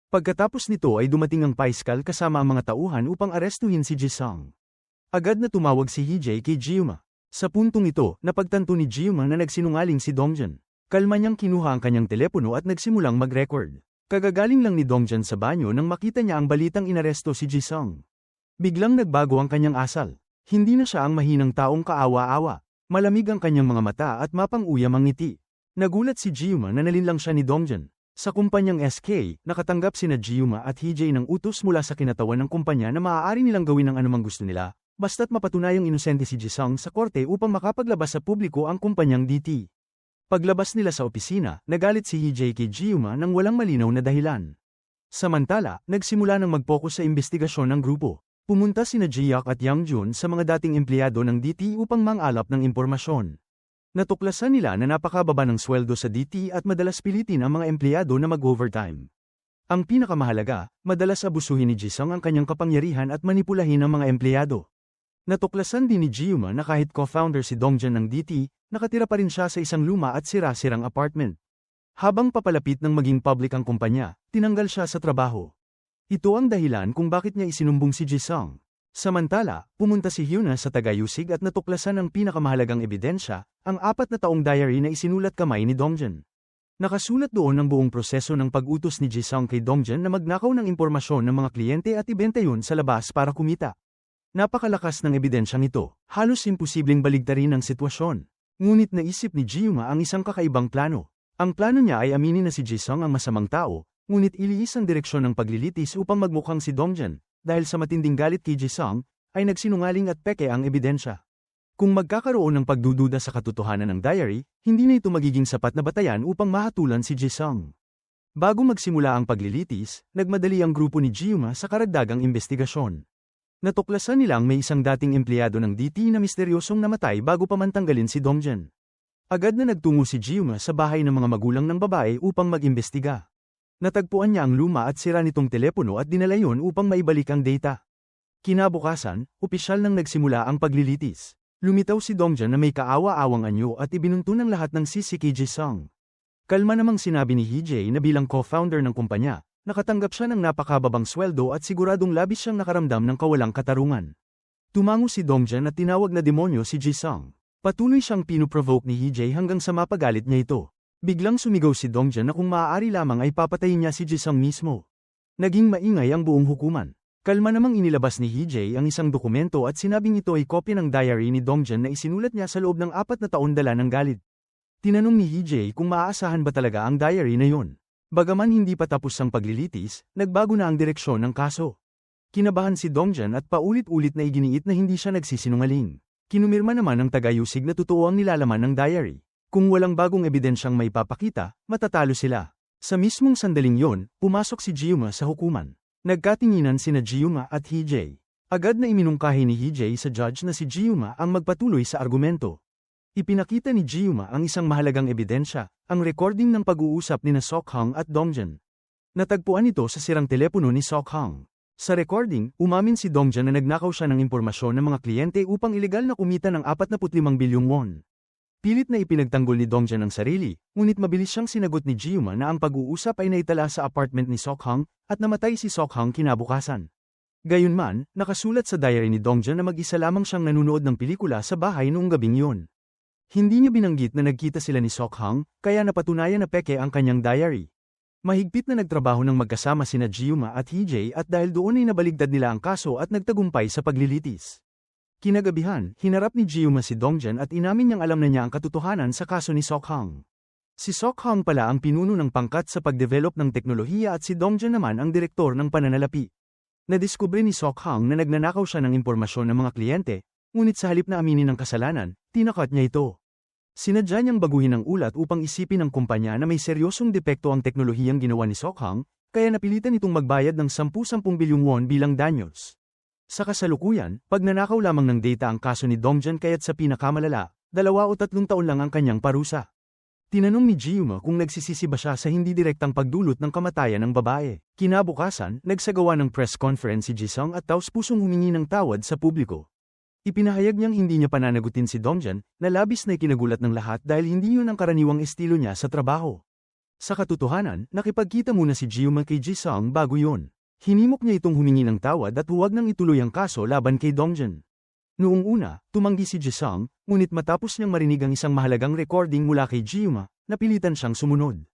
[SPEAKER 1] Pagkatapos nito ay dumating ang paiskal kasama ang mga tauhan upang arestuhin si Ji-sung. Agad na tumawag si Hee-jae kay Ji-yuma. Sa puntong ito, napagtanto ni Ji-yuma na nagsinungaling si Dongjan. Kalma niyang kinuha ang kanyang telepono at nagsimulang mag-record. Kagagaling lang ni Dongjan sa banyo nang makita niya ang balitang inaresto si Ji-sung. Biglang nagbago ang kanyang asal. Hindi na siya ang mahinang taong kaawa-awa. Malamig ang kanyang mga mata at mapang-uyam ang ngiti. Nagulat si Ji-yuma na nalinlang siya ni Dongjan. Sa kumpanyang SK, nakatanggap sina Ji-yuma at Hee-jae ng utos mula sa kinatawan ng kumpanya na maaari nilang gawin ang anumang gusto nila, basta't mapatunayang inosente si Ji-sung sa korte upang makapaglabas sa publiko ang kumpanyang DT. Paglabas nila sa opisina, nagalit si Hee-jae kay Ji-yuma nang walang malinaw na dahilan. Samantala, nagsimula ng mag-focus sa investigasyon ng grupo. Pumunta sina Ji-hyuk at Yang Jun sa mga dating empleyado ng DT upang mangalap ng impormasyon. Natuklasan nila na napakababa ng sweldo sa DT at madalas pilitin ang mga empleyado na mag-overtime. Ang pinakamahalaga, madalas abusuhin ni Ji-sung ang kanyang kapangyarihan at manipulahin ang mga empleyado. Natuklasan din ni Ji-yuma na kahit co-founder si Dongjan ng DT, nakatira pa rin siya sa isang luma at sira-sirang apartment. Habang papalapit ng maging public ang kumpanya, tinanggal siya sa trabaho. Ito ang dahilan kung bakit niya isinumbong si Ji-sung. Samantala, pumunta si Hyuna sa tagayusig at natuklasan ang pinakamahalagang ebidensya, ang 4 na taong diary na isinulat kamay ni Dongjan. Nakasulat doon ang buong proseso ng pag-utos ni Ji-sung kay Dongjan na magnakaw ng impormasyon ng mga kliyente at ibenta yun sa labas para kumita. Napakalakas ng ebidensyang ito, halos imposibleng baligtarin ang sitwasyon. Ngunit naisip ni Ji-yuma ang isang kakaibang plano. Ang plano niya ay aminin na si Ji-sung ang masamang tao, ngunit iliis ang direksyon ng paglilitis upang magmukhang si Dongjan, dahil sa matinding galit kay Ji-sung, ay nagsinungaling at peke ang ebidensya. Kung magkakaroon ng pagdududa sa katotohanan ng diary, hindi na ito magiging sapat na batayan upang mahatulan si Ji-sung. Bago magsimula ang paglilitis, nagmadali ang grupo ni Gyuma sa karagdagang investigasyon. Natuklasan nilang may isang dating empleyado ng DT na misteryosong namatay bago pa man tanggalin si Dongjen. Agad na nagtungo si Gyuma sa bahay ng mga magulang ng babae upang mag-imbestiga. Natagpuan niya ang luma at sira nitong telepono at dinala yon upang maibalik ang data. Kinabukasan, opisyal nang nagsimula ang paglilitis. Lumitaw si Dongjen na may kaawa-awang anyo at ibinunto ng lahat ng sisi kay Jisung. Kalma namang sinabi ni Hee-jae na bilang co-founder ng kumpanya, nakatanggap siya ng napakababang sweldo at siguradong labis siyang nakaramdam ng kawalang katarungan. Tumango si Dongjen at tinawag na demonyo si Jisung. Patuloy siyang pinuprovoke ni Hee-jae hanggang sa mapagalit niya ito. Biglang sumigaw si Dongjen na kung maaari lamang ay papatayin niya si Jisung mismo. Naging maingay ang buong hukuman. Kalma namang inilabas ni Hee-jae ang isang dokumento at sinabing ito ay kopya ng diary ni Dongjen na isinulat niya sa loob ng 4 na taon dala ng galit. Tinanong ni Hee-jae kung maaasahan ba talaga ang diary na yon. Bagaman hindi pa tapos ang paglilitis, nagbago na ang direksyon ng kaso. Kinabahan si Dongjen at paulit-ulit na iginiit na hindi siya nagsisinungaling. Kinumirma naman ng tagayusig na totoo ang nilalaman ng diary. Kung walang bagong ebidensyang may papakita, matatalo sila. Sa mismong sandaling yon, pumasok si Gyuma sa hukuman. Nagkatinginan sina Gyuma at Hee-jae. Agad na iminungkahi ni Hee-jae sa judge na si Gyuma ang magpatuloy sa argumento. Ipinakita ni Gyuma ang isang mahalagang ebidensya, ang recording ng pag-uusap ni Sok-hang at Dongjen. Natagpuan ito sa sirang telepono ni Sok-hang. Sa recording, umamin si Dongjen na nagnakaw siya ng impormasyon ng mga kliyente upang ilegal na kumita ng 45 bilyong won. Pilit na ipinagtanggol ni Dongjen ang sarili, ngunit mabilis siyang sinagot ni Gyuma na ang pag-uusap ay naitala sa apartment ni Sok-hang at namatay si Sok-hang kinabukasan. Gayunman, nakasulat sa diary ni Dongjen na mag-isa lamang siyang nanunood ng pelikula sa bahay noong gabing yun. Hindi niya binanggit na nagkita sila ni Sok-hang, kaya napatunayan na peke ang kanyang diary. Mahigpit na nagtrabaho ng magkasama sina Gyuma at Hee-jae at dahil doon ay nabaligtad nila ang kaso at nagtagumpay sa paglilitis. Kinagabihan, hinarap ni Gyuma si Dongjen at inamin niyang alam na niya ang katotohanan sa kaso ni Sok-hang. Si Sok-hang pala ang pinuno ng pangkat sa pagdevelop ng teknolohiya at si Dongjen naman ang direktor ng pananalapi. Nadiskubre ni Sok-hang na nagnanakaw siya ng impormasyon ng mga kliyente, ngunit sa halip na aminin ng kasalanan, tinakat niya ito. Sinadya niyang baguhin ang ulat upang isipin ng kumpanya na may seryosong depekto ang teknolohiyang ginawa ni Sok-hang, kaya napilitan itong magbayad ng 10-10 bilyong won bilang danyos. Sa kasalukuyan, pagnanakaw lamang ng data ang kaso ni Dongjen kaya't sa pinakamalala, 2 o 3 taon lang ang kanyang parusa. Tinanong ni Gyuma kung nagsisisi ba siya sa hindi direktang pagdulot ng kamatayan ng babae. Kinabukasan, nagsagawa ng press conference si Jisung at taos-pusong humingi ng tawad sa publiko. Ipinahayag niyang hindi niya pananagutin si Dongjen, na labis na ikinagulat ng lahat dahil hindi yun ang karaniwang estilo niya sa trabaho. Sa katotohanan, nakipagkita muna si Gyuma kay Jisung bago yun. Hinimok niya itong humingi ng tawad at huwag nang ituloy ang kaso laban kay Dongjen. Noong una, tumanggi si Jisung, ngunit matapos niyang marinig ang isang mahalagang recording mula kay Gyuma, napilitan siyang sumunod.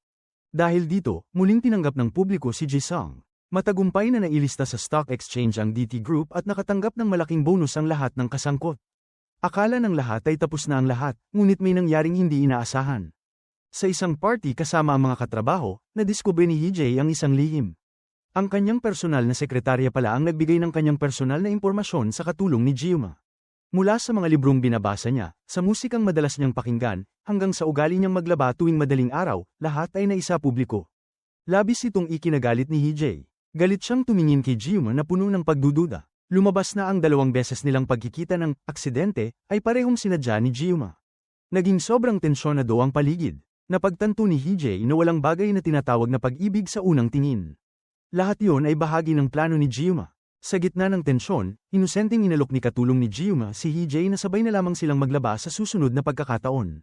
[SPEAKER 1] Dahil dito, muling tinanggap ng publiko si Jisung. Matagumpay na nailista sa stock exchange ang DT Group at nakatanggap ng malaking bonus ang lahat ng kasangkot. Akala ng lahat ay tapos na ang lahat, ngunit may nangyaring hindi inaasahan. Sa isang party kasama ang mga katrabaho, nadiskubre ni Hee-jae ang isang lihim. Ang kanyang personal na sekretarya pala ang nagbigay ng kanyang personal na impormasyon sa katulong ni Gyuma. Mula sa mga librong binabasa niya, sa musikang madalas niyang pakinggan, hanggang sa ugali niyang maglaba tuwing madaling araw, lahat ay naisa publiko. Labis itong ikinagalit ni Hee-jae. Galit siyang tumingin kay Gyuma na puno ng pagdududa. Lumabas na ang 2 beses nilang pagkikita ng aksidente ay parehong sinadya ni Gyuma. Naging sobrang tensyonado ang paligid. Napagtanto ni Hee-jae na walang bagay na tinatawag na pag-ibig sa unang tingin. Lahat yon ay bahagi ng plano ni Gyuma. Sa gitna ng tensyon, inosenteng inalok ni katulong ni Gyuma si Hee-jae na sabay na lamang silang maglaba sa susunod na pagkakataon.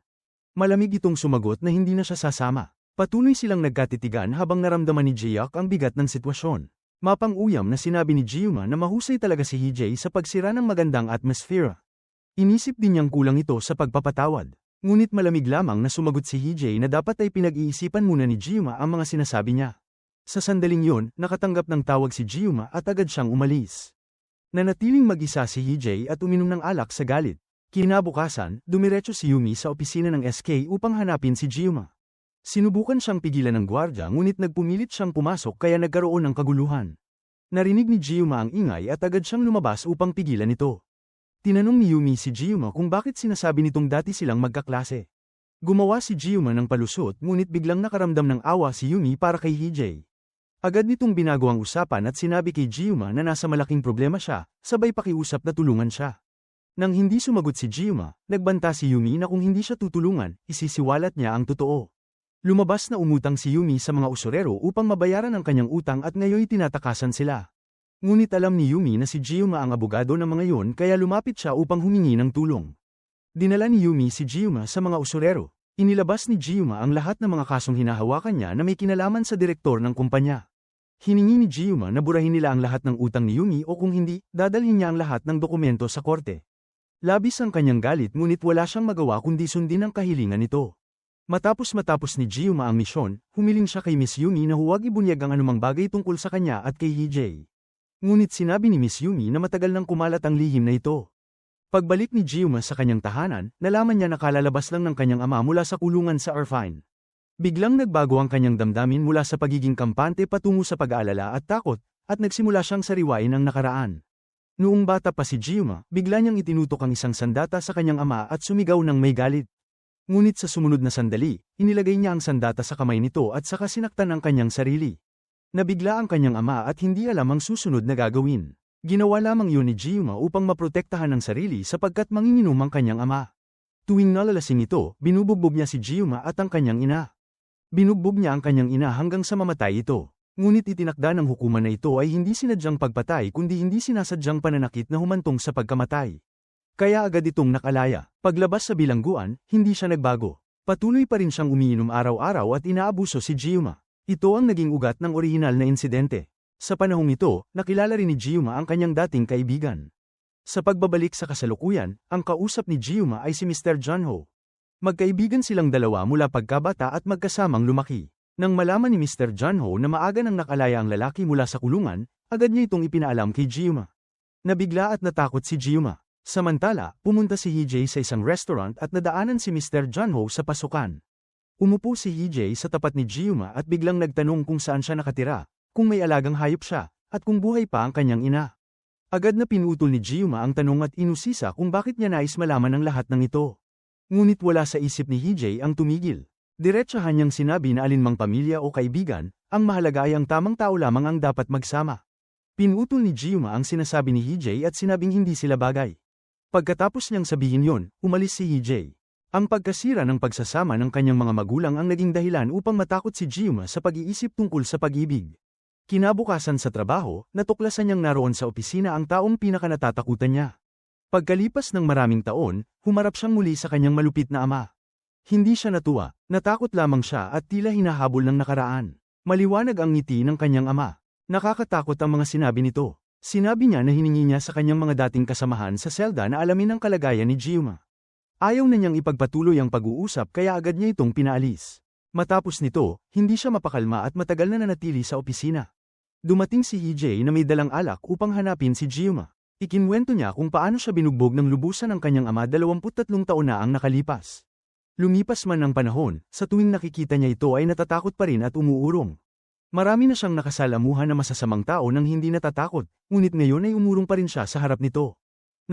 [SPEAKER 1] Malamig itong sumagot na hindi na siya sasama. Patuloy silang nagkatitigan habang naramdaman ni Jaehyuk ang bigat ng sitwasyon. Mapang-uyam na sinabi ni Gyuma na mahusay talaga si Hee-jae sa pagsira ng magandang atmosfera. Inisip din niyang kulang ito sa pagpapatawad. Ngunit malamig lamang na sumagot si Hee-jae na dapat ay pinag-iisipan muna ni Gyuma ang mga sinasabi niya. Sa sandaling yon, nakatanggap ng tawag si Gyuma at agad siyang umalis. Nanatiling mag-isa si Hee-jae at uminom ng alak sa galit. Kinabukasan, dumiretso si Yumi sa opisina ng SK upang hanapin si Gyuma. Sinubukan siyang pigilan ng gwardya ngunit nagpumilit siyang pumasok kaya nagkaroon ng kaguluhan. Narinig ni Gyuma ang ingay at agad siyang lumabas upang pigilan ito. Tinanong ni Yumi si Gyuma kung bakit sinasabi nitong dati silang magkaklase. Gumawa si Gyuma ng palusot ngunit biglang nakaramdam ng awa si Yumi para kay Hijay. Agad nitong binago ang usapan at sinabi kay Gyuma na nasa malaking problema siya, sabay pakiusap na tulungan siya. Nang hindi sumagot si Gyuma, nagbanta si Yumi na kung hindi siya tutulungan, isisiwalat niya ang totoo. Lumabas na umutang si Yumi sa mga usurero upang mabayaran ang kanyang utang at ngayon tinatakasan sila. Ngunit alam ni Yumi na si Gyuma ang abogado ng mga yon kaya lumapit siya upang humingi ng tulong. Dinala ni Yumi si Gyuma sa mga usurero. Inilabas ni Gyuma ang lahat ng mga kasong hinahawakan niya na may kinalaman sa direktor ng kumpanya. Hiningi ni Gyuma na burahin nila ang lahat ng utang ni Yumi o kung hindi, dadalhin niya ang lahat ng dokumento sa korte. Labis ang kanyang galit ngunit wala siyang magawa kundi sundin ang kahilingan nito. Matapos ni Gyuma ang misyon, humiling siya kay Miss Yumi na huwag ibunyag ang anumang bagay tungkol sa kanya at kay Hijay. Ngunit sinabi ni Miss Yumi na matagal nang kumalat ang lihim na ito. Pagbalik ni Gyuma sa kanyang tahanan, nalaman niya na kalalabas lang ng kanyang ama mula sa kulungan sa Irvine. Biglang nagbago ang kanyang damdamin mula sa pagiging kampante patungo sa pag-aalala at takot, at nagsimula siyang sariwain ang nakaraan. Noong bata pa si Gyuma, bigla niyang itinutok ang isang sandata sa kanyang ama at sumigaw ng may galit. Ngunit sa sumunod na sandali, inilagay niya ang sandata sa kamay nito at saka sinaktan ang kanyang sarili. Nabigla ang kanyang ama at hindi alam ang susunod na gagawin. Ginawa lamang yun ni Gyuma upang maprotektahan ang sarili sapagkat manginginom ang kanyang ama. Tuwing nalalasing ito, binubugbog niya si Gyuma at ang kanyang ina. Binugbog niya ang kanyang ina hanggang sa mamatay ito. Ngunit itinakda ng hukuman na ito ay hindi sinadyang pagpatay kundi hindi sinasadyang pananakit na humantong sa pagkamatay. Kaya agad itong nakalaya. Paglabas sa bilangguan, hindi siya nagbago. Patuloy pa rin siyang umiinom araw-araw at inaabuso si Gyuma. Ito ang naging ugat ng orihinal na insidente. Sa panahong ito, nakilala rin ni Gyuma ang kanyang dating kaibigan. Sa pagbabalik sa kasalukuyan, ang kausap ni Gyuma ay si Mr. Junho. Magkaibigan silang dalawa mula pagkabata at magkasamang lumaki. Nang malaman ni Mr. Junho na maaga nang nakalaya ang lalaki mula sa kulungan, agad niya itong ipinaalam kay Gyuma. Nabigla at natakot si Gyuma. Samantala, pumunta si Hijay sa isang restaurant at nadaanan si Mr. Junho sa pasukan. Umupo si Hijay sa tapat ni Gyuma at biglang nagtanong kung saan siya nakatira, kung may alagang hayop siya, at kung buhay pa ang kanyang ina. Agad na pinutol ni Gyuma ang tanong at inusisa kung bakit niya nais malaman ang lahat ng ito. Ngunit wala sa isip ni Hijay ang tumigil. Diretsahan niyang sinabi na alinmang pamilya o kaibigan, ang mahalaga ay ang tamang tao lamang ang dapat magsama. Pinutol ni Gyuma ang sinasabi ni Hijay at sinabing hindi sila bagay. Pagkatapos niyang sabihin yon, umalis si Hijay. Ang pagkasira ng pagsasama ng kanyang mga magulang ang naging dahilan upang matakot si Gyuma sa pag-iisip tungkol sa pag-ibig. Kinabukasan sa trabaho, natuklasan niyang naroon sa opisina ang taong pinakanatatakutan niya. Pagkalipas ng maraming taon, humarap siyang muli sa kanyang malupit na ama. Hindi siya natuwa, natakot lamang siya at tila hinahabol ng nakaraan. Maliwanag ang ngiti ng kanyang ama. Nakakatakot ang mga sinabi nito. Sinabi niya na hiningi niya sa kanyang mga dating kasamahan sa selda na alamin ang kalagayan ni Gyuma. Ayaw na niyang ipagpatuloy ang pag-uusap kaya agad niya itong pinaalis. Matapos nito, hindi siya mapakalma at matagal na nanatili sa opisina. Dumating si Hijay na may dalang alak upang hanapin si Gyuma. Ikinwento niya kung paano siya binugbog ng lubusan ng kanyang ama 23 taon na ang nakalipas. Lumipas man ang panahon, sa tuwing nakikita niya ito ay natatakot pa rin at umuurong. Marami na siyang nakasalamuhan na masasamang tao nang hindi natatakot, ngunit ngayon ay umurong pa rin siya sa harap nito.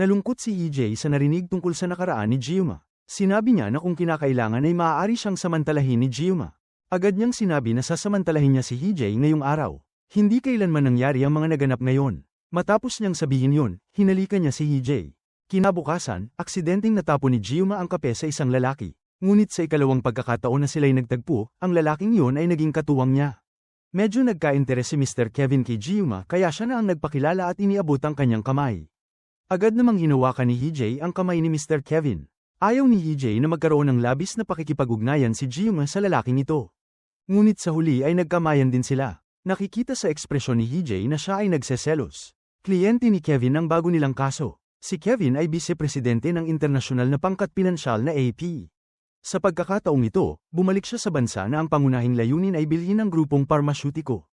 [SPEAKER 1] Nalungkot si Hijay sa narinig tungkol sa nakaraan ni Gyuma. Sinabi niya na kung kinakailangan ay maaari siyang samantalahin ni Gyuma. Agad niyang sinabi na sasamantalahin niya si Hijay ngayong araw. Hindi kailanman nangyari ang mga naganap ngayon. Matapos niyang sabihin yun, hinalikan niya si Hijay. Kinabukasan, aksidenteng natapon ni Gyuma ang kape sa isang lalaki. Ngunit sa ikalawang pagkakataon na sila'y nagtagpo, ang lalaking yun ay naging katuwang niya. Medyo nagka-interes si Mr. Kevin kay Gyuma kaya siya na ang nagpakilala at iniabot ang kanyang kamay. Agad namang hinawakan ni Hijay ang kamay ni Mr. Kevin. Ayaw ni Hijay na magkaroon ng labis na pakikipag-ugnayan si Gyuma sa lalaking ito. Ngunit sa huli ay nagkamayan din sila. Nakikita sa ekspresyon ni Hijay na siya ay nagseselos. Kliyente ni Kevin ang bago nilang kaso. Si Kevin ay vice-presidente ng internasyonal na pangkat pinansyal na AP. Sa pagkakataong ito, bumalik siya sa bansa na ang pangunahing layunin ay bilhin ng grupong parmasyutiko.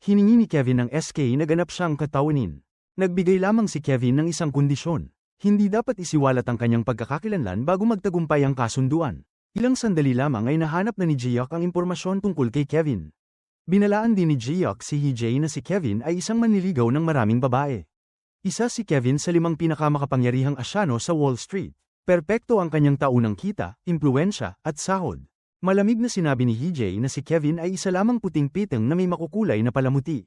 [SPEAKER 1] Hiningi ni Kevin ng SK na ganap siyang katawanin. Nagbigay lamang si Kevin ng isang kondisyon. Hindi dapat isiwalat ang kanyang pagkakakilanlan bago magtagumpay ang kasunduan. Ilang sandali lamang ay nahanap na ni Jiyak ang impormasyon tungkol kay Kevin. Binalaan din ni Jiyak si Hijay na si Kevin ay isang manliligaw ng maraming babae. Isa si Kevin sa 5 pinakamakapangyarihang asyano sa Wall Street. Perpekto ang kanyang taunang kita, impluwensya, at sahod. Malamig na sinabi ni Hee-jae na si Kevin ay isa lamang puting piteng na may makukulay na palamuti.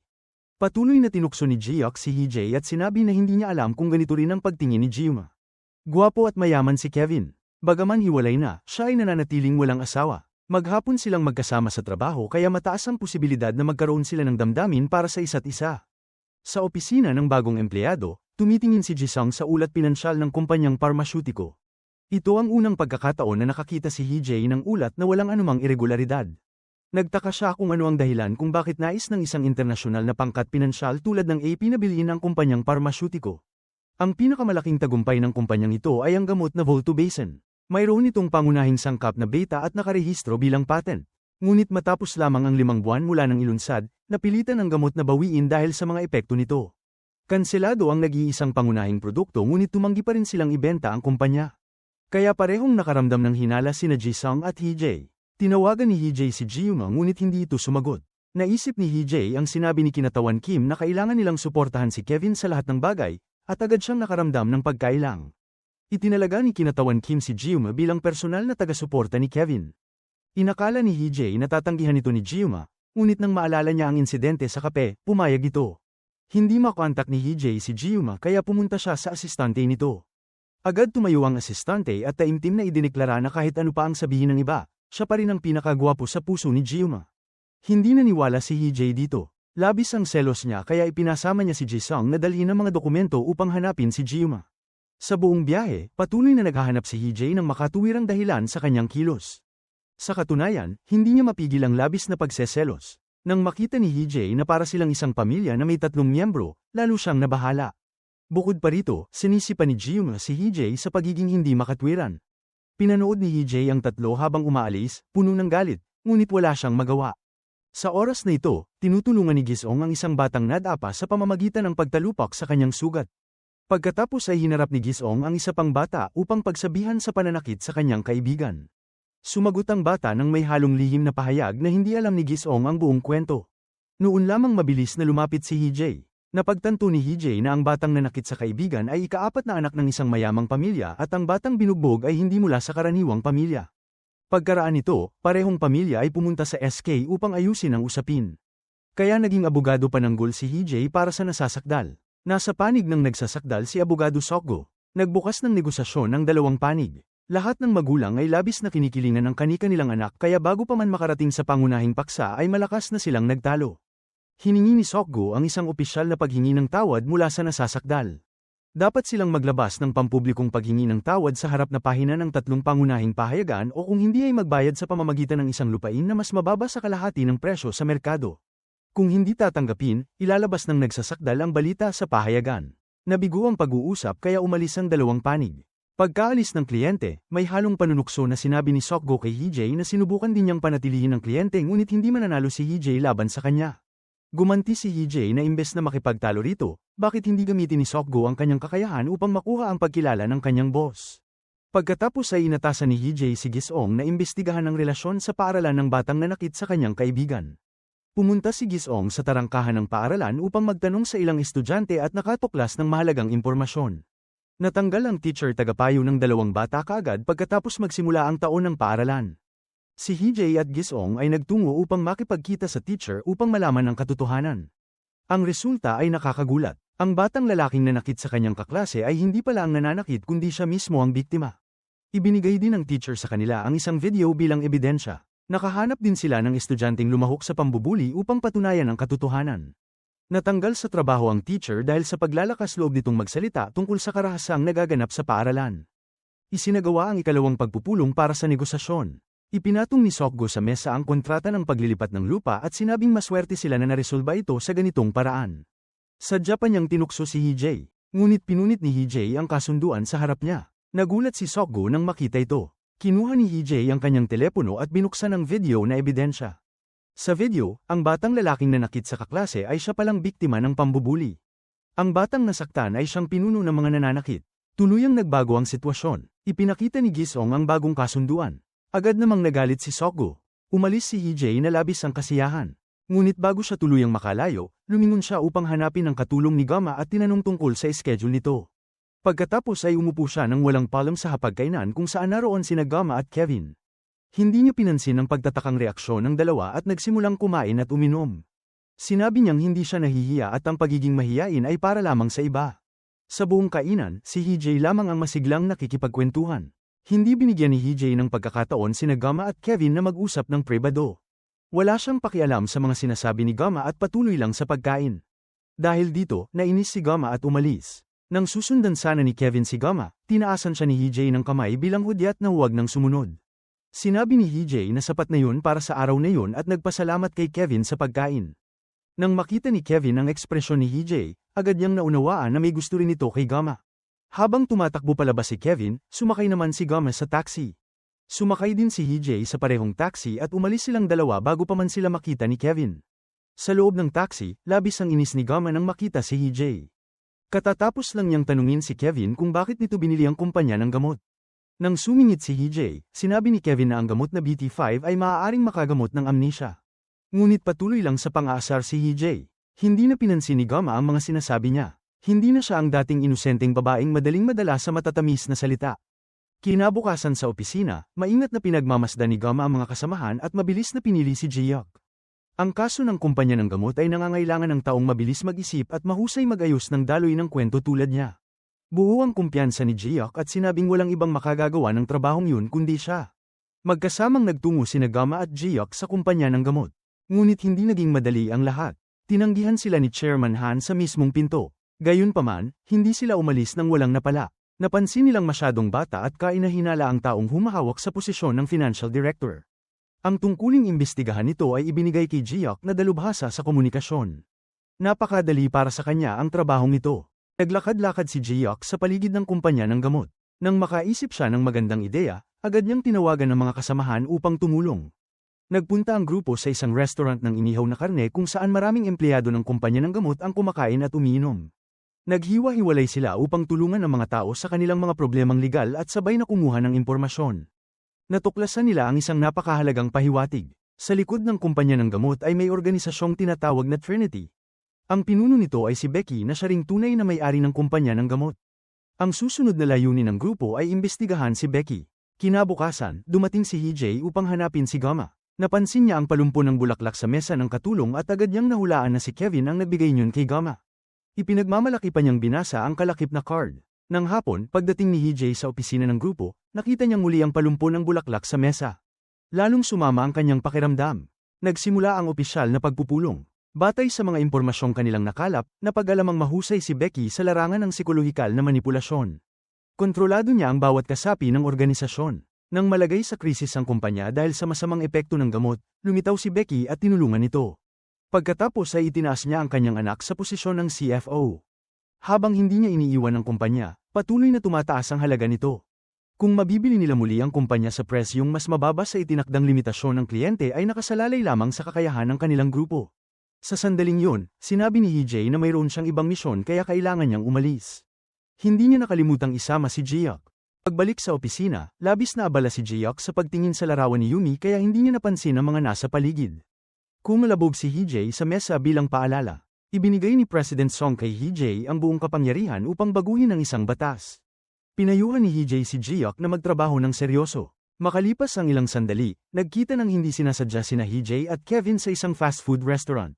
[SPEAKER 1] Patuloy na tinukso ni Jihyuk si Hee-jae at sinabi na hindi niya alam kung ganito rin ang pagtingin ni Jiuma. Gwapo at mayaman si Kevin. Bagaman hiwalay na, siya ay nananatiling walang asawa. Maghapon silang magkasama sa trabaho kaya mataas ang posibilidad na magkaroon sila ng damdamin para sa isa't isa. Sa opisina ng bagong empleyado, tumitingin si Jisung sa ulat pinansyal ng kumpanyang parmasyutiko. Ito ang unang pagkakataon na nakakita si Hee-jae ng ulat na walang anumang irregularidad. Nagtaka siya kung ano ang dahilan kung bakit nais ng isang internasyonal na pangkat pinansyal tulad ng AP na bilhin ang kumpanyang parmasyutiko. Ang pinakamalaking tagumpay ng kumpanyang ito ay ang gamot na Voltobacin. Mayroon itong pangunahing sangkap na beta at nakarehistro bilang patent. Ngunit matapos lamang ang 5 buwan mula ng ilunsad, napilitan ang gamot na bawiin dahil sa mga epekto nito. Kanselado ang nag-iisang pangunahing produkto ngunit tumanggi pa rin silang ibenta ang kumpanya. Kaya parehong nakaramdam ng hinala sina Jisung at Hee-jae. Tinawagan ni Hee-jae si Jiuma ngunit hindi ito sumagot. Naisip ni Hee-jae ang sinabi ni Kinatawan Kim na kailangan nilang suportahan si Kevin sa lahat ng bagay, at agad siyang nakaramdam ng pagkailang. Itinalaga ni Kinatawan Kim si Jiuma bilang personal na taga-suporta ni Kevin. Inakala ni Hee-jae na tatanggihan ito ni Jiuma, ngunit nang maalala niya ang insidente sa kape, pumayag ito. Hindi makontak ni Hee-jae si Jiuma kaya pumunta siya sa asistante nito. Agad tumayo ang asistante at taimtim na idineklara na kahit ano pa ang sabihin ng iba, siya pa rin ang pinakagwapo sa puso ni Jiuma. Hindi naniwala si Hee-jae dito. Labis ang selos niya kaya ipinasama niya si Jisung na dalhin ang mga dokumento upang hanapin si Jiuma. Sa buong biyahe, patuloy na naghahanap si Hee-jae ng makatuwirang dahilan sa kanyang kilos. Sa katunayan, hindi niya mapigil ang labis na pagseselos. Nang makita ni Hee-jae na para silang isang pamilya na may 3 miyembro, lalo siyang nabahala. Bukod pa rito, sinisi pa ni Jiuma si Hee-jae sa pagiging hindi makatwiran. Pinanood ni Hee-jae ang tatlo habang umaalis, puno ng galit, ngunit wala siyang magawa. Sa oras na ito, tinutulungan ni Gisong ang isang batang nadapa sa pamamagitan ng pagtalupak sa kanyang sugat. Pagkatapos ay hinarap ni Gisong ang isa pang bata upang pagsabihan sa pananakit sa kanyang kaibigan. Sumagot ang bata nang may halong lihim na pahayag na hindi alam ni Gisong ang buong kwento. Noon lamang mabilis na lumapit si Hee-jae. Napagtanto ni Hee-jae na ang batang nanakit sa kaibigan ay ika-4 na anak ng isang mayamang pamilya at ang batang binugbog ay hindi mula sa karaniwang pamilya. Pagkaraan nito, parehong pamilya ay pumunta sa SK upang ayusin ang usapin. Kaya naging abogado pananggol si Hee-jae para sa nasasakdal. Nasa panig ng nagsasakdal si Abogado Sokgo. Nagbukas ng negosasyon ng 2 panig. Lahat ng magulang ay labis na kinikilingan ng kani-kanilang anak kaya bago pa man makarating sa pangunahing paksa ay malakas na silang nagtalo. Hiningi ni Sokgo ang isang opisyal na paghingi ng tawad mula sa nasasakdal. Dapat silang maglabas ng pampublikong paghingi ng tawad sa harap na pahina ng 3 pangunahing pahayagan o kung hindi ay magbayad sa pamamagitan ng isang lupain na mas mababa sa kalahati ng presyo sa merkado. Kung hindi tatanggapin, ilalabas ng nagsasakdal ang balita sa pahayagan. Nabigo ang pag-uusap kaya umalis ang 2 panig. Pagkaalis ng kliyente, may halong panunukso na sinabi ni Sokgo kay Hee-jae na sinubukan din niyang panatilihin ng kliyente ngunit hindi mananalo si Hee-jae laban sa kanya. Gumanti si Hee-jae na imbes na makipagtalo rito, bakit hindi gamitin ni Sokgo ang kanyang kakayahan upang makuha ang pagkilala ng kanyang boss. Pagkatapos ay inatasan ni Hee-jae si Gisong na imbestigahan ang relasyon sa paaralan ng batang nanakit sa kanyang kaibigan. Pumunta si Gisong sa tarangkahan ng paaralan upang magtanong sa ilang estudyante at nakatuklas ng mahalagang impormasyon. Natanggal ang teacher tagapayo ng 2 bata kaagad pagkatapos magsimula ang taon ng paaralan. Si Hee-jae at Gisong ay nagtungo upang makipagkita sa teacher upang malaman ang katotohanan. Ang resulta ay nakakagulat. Ang batang lalaking nanakit sa kanyang kaklase ay hindi pala ang nananakit kundi siya mismo ang biktima. Ibinigay din ng teacher sa kanila ang isang video bilang ebidensya. Nakahanap din sila ng estudyanteng lumahok sa pambubuli upang patunayan ang katotohanan. Natanggal sa trabaho ang teacher dahil sa paglalakas loob nitong magsalita tungkol sa karahasang nagaganap sa paaralan. Isinagawa ang ikalawang pagpupulong para sa negosasyon. Ipinatong ni Sokgo sa mesa ang kontrata ng paglilipat ng lupa at sinabing maswerte sila na naresolba ito sa ganitong paraan. Sadya pa niyang tinukso si Hee-jae, ngunit pinunit ni Hee-jae ang kasunduan sa harap niya. Nagulat si Sokgo nang makita ito. Kinuha ni Hee-jae ang kanyang telepono at binuksan ang video na ebidensya. Sa video, ang batang lalaking nanakit sa kaklase ay siya palang biktima ng pambubuli. Ang batang nasaktan ay siyang pinuno ng mga nananakit. Tuluyang nagbago ang sitwasyon. Ipinakita ni Gisong ang bagong kasunduan. Agad namang nagalit si Sokgo. Umalis si Hee-jae na labis ang kasiyahan. Ngunit bago siya tuluyang makalayo, lumingon siya upang hanapin ang katulong ni Gamma at tinanong tungkol sa schedule nito. Pagkatapos ay umupo siya nang walang palong sa hapagkainan kung saan naroon sina Gamma at Kevin. Hindi niya pinansin ang pagtatakang reaksyon ng dalawa at nagsimulang kumain at uminom. Sinabi niyang hindi siya nahihiya at ang pagiging mahiyain ay para lamang sa iba. Sa buong kainan, si HJ lamang ang masiglang nakikipagkwentuhan. Hindi binigyan ni HJ ng pagkakataon sina Gamma at Kevin na mag-usap ng pribado. Wala siyang pakialam sa mga sinasabi ni Gamma at patuloy lang sa pagkain. Dahil dito, nainis si Gamma at umalis. Nang susundan sana ni Kevin si Gamma, tinaasan siya ni HJ ng kamay bilang hudyat na huwag nang sumunod. Sinabi ni HJ na sapat na yun para sa araw na yun at nagpasalamat kay Kevin sa pagkain. Nang makita ni Kevin ang ekspresyon ni HJ, agad niyang naunawaan na may gusto rin ito kay Gamma. Habang tumatakbo palabas si Kevin, sumakay naman si Gamma sa taxi. Sumakay din si HJ sa parehong taxi at umalis silang dalawa bago pa man sila makita ni Kevin. Sa loob ng taxi, labis ang inis ni Gamma nang makita si HJ. Katatapos lang niyang tanungin si Kevin kung bakit nito binili ang kumpanya ng gamot. Nang sumingit si HJ, sinabi ni Kevin na ang gamot na BT5 ay maaaring makagamot ng amnesia. Ngunit patuloy lang sa pang-aasar si HJ. Hindi na pinansin ni Gamma ang mga sinasabi niya. Hindi na siya ang dating inosenteng babaeng madaling madala sa matatamis na salita. Kinabukasan sa opisina, maingat na pinagmamasdan ni Gamma ang mga kasamahan at mabilis na pinili si Jiyoung. Ang kaso ng kumpanya ng gamot ay nangangailangan ng taong mabilis mag-isip at mahusay mag-ayos ng daloy ng kwento tulad niya. Buo ang kumpiyansa ni Jiyoung at sinabing walang ibang makagagawa ng trabahong yun kundi siya. Magkasamang nagtungo sina Gamma at Jiyoung sa kumpanya ng gamot. Ngunit hindi naging madali ang lahat. Tinanggihan sila ni Chairman Han sa mismong pinto. Gayunpaman, hindi sila umalis nang walang napala. Napansin nilang masyadong bata at kainahinala ang taong humahawak sa posisyon ng financial director. Ang tungkuling imbestigahan nito ay ibinigay kay Jiyoung na dalubhasa sa komunikasyon. Napakadali para sa kanya ang trabahong ito. Naglakad-lakad si Jiyoung sa paligid ng kumpanya ng gamot. Nang makaisip siya ng magandang ideya, agad niyang tinawagan ng mga kasamahan upang tumulong. Nagpunta ang grupo sa isang restaurant ng inihaw na karne kung saan maraming empleyado ng kumpanya ng gamot ang kumakain at umiinom. Naghiwa-hiwalay sila upang tulungan ang mga tao sa kanilang mga problemang legal at sabay na kumuha ng impormasyon. Natuklasan nila ang isang napakahalagang pahiwatig. Sa likod ng kumpanya ng gamot ay may organisasyong tinatawag na Trinity. Ang pinuno nito ay si Becky na siya ring tunay na may-ari ng kumpanya ng gamot. Ang susunod na layunin ng grupo ay imbestigahan si Becky. Kinabukasan, dumating si HJ upang hanapin si Gamma. Napansin niya ang palumpo ng bulaklak sa mesa ng katulong at agad niyang nahulaan na si Kevin ang nagbigay niyon kay Gamma. Ipinagmamalaki pa niyang binasa ang kalakip na card. Nang hapon, pagdating ni HJ sa opisina ng grupo, nakita niyang muli ang palumpo ng bulaklak sa mesa. Lalong sumama ang kanyang pakiramdam. Nagsimula ang opisyal na pagpupulong. Batay sa mga impormasyong kanilang nakalap, napag-alamang mahusay si Becky sa larangan ng psikolohikal na manipulasyon. Kontrolado niya ang bawat kasapi ng organisasyon. Nang malagay sa krisis ang kumpanya dahil sa masamang epekto ng gamot, lumitaw si Becky at tinulungan ito. Pagkatapos ay itinaas niya ang kanyang anak sa posisyon ng CFO. Habang hindi niya iniiwan ang kumpanya, patuloy na tumataas ang halaga nito. Kung mabibili nila muli ang kumpanya sa presyong mas mababa sa itinakdang limitasyon ng kliyente ay nakasalalay lamang sa kakayahan ng kanilang grupo. Sa sandaling yun, sinabi ni HJ na mayroon siyang ibang misyon kaya kailangan niyang umalis. Hindi niya nakalimutang isama si Jiyoung. Pagbalik sa opisina, labis na abala si Jiyoung sa pagtingin sa larawan ni Yumi kaya hindi niya napansin ang mga nasa paligid. Kumalabog si HJ sa mesa bilang paalala. Ibinigay ni President Song kay HJ ang buong kapangyarihan upang baguhin ang isang batas. Pinayuhan ni HJ si Jiyoung na magtrabaho ng seryoso. Makalipas ang ilang sandali, nagkita ng hindi sinasadya sina HJ at Kevin sa isang fast food restaurant.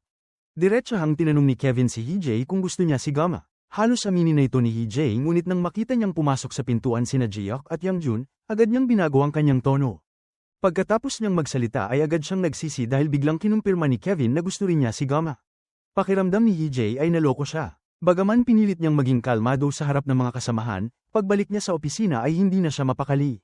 [SPEAKER 1] Diretsahang tinanong ni Kevin si HJ kung gusto niya si Gamma. Halos aminin na ito ni HJ ngunit nang makita niyang pumasok sa pintuan sina Jiyoung at Yang Jun, agad niyang binago ang kanyang tono. Pagkatapos niyang magsalita ay agad siyang nagsisi dahil biglang kinumpirma ni Kevin na gusto rin niya si Gamma. Pakiramdam ni HJ ay naloko siya. Bagaman pinilit niyang maging kalmado sa harap ng mga kasamahan, pagbalik niya sa opisina ay hindi na siya mapakali.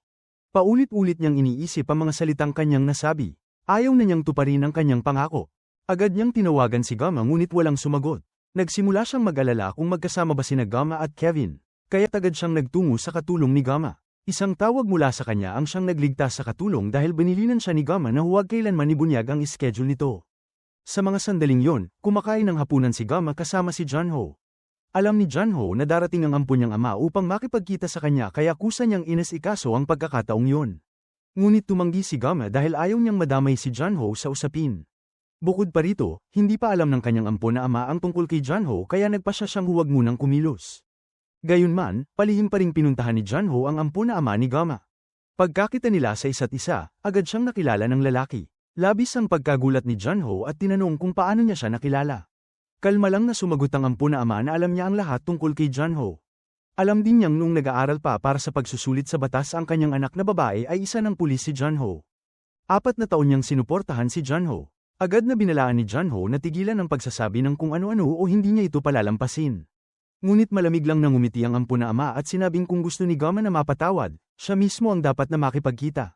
[SPEAKER 1] Paulit-ulit niyang iniisip ang mga salitang kanyang nasabi. Ayaw na niyang tuparin ang kanyang pangako. Agad niyang tinawagan si Gamma ngunit walang sumagot. Nagsimula siyang mag-alala kung magkasama ba sina Gamma at Kevin. Kaya agad siyang nagtungo sa katulong ni Gamma. Isang tawag mula sa kanya ang siyang nagligtas sa katulong dahil binilinan siya ni Gamma na huwag kailanman ibunyag ang schedule nito. Sa mga sandaling yon, kumakain ng hapunan si Gamma kasama si Junho. Alam ni Junho na darating ang ampon niyang ama upang makipagkita sa kanya kaya kusa niyang inasikaso ang pagkakataong yon. Ngunit tumanggi si Gamma dahil ayaw niyang madamay si Junho sa usapin. Bukod pa rito, hindi pa alam ng kanyang ampon na ama ang tungkol kay Junho kaya nagpasya siyang huwag munang kumilos. Gayunman, palihim pa ring pinuntahan ni Junho ang ampun na ama ni Gama. Pagkakita nila sa isa't isa, agad siyang nakilala ng lalaki. Labis ang pagkagulat ni Junho at tinanong kung paano niya siya nakilala. Kalma lang na sumagot ang ampun na ama na alam niya ang lahat tungkol kay Junho. Alam din niyang nung nag-aaral pa para sa pagsusulit sa batas ang kanyang anak na babae ay isa ng pulis si Junho. 4 na taon niyang sinuportahan si Junho. Agad na binalaan ni Junho na tigilan ang pagsasabi ng kung ano-ano o hindi niya ito palalampasin. Ngunit malamig lang nang ngumiti ang ampun na ama at sinabing kung gusto ni Gama na mapatawad, siya mismo ang dapat na makipagkita.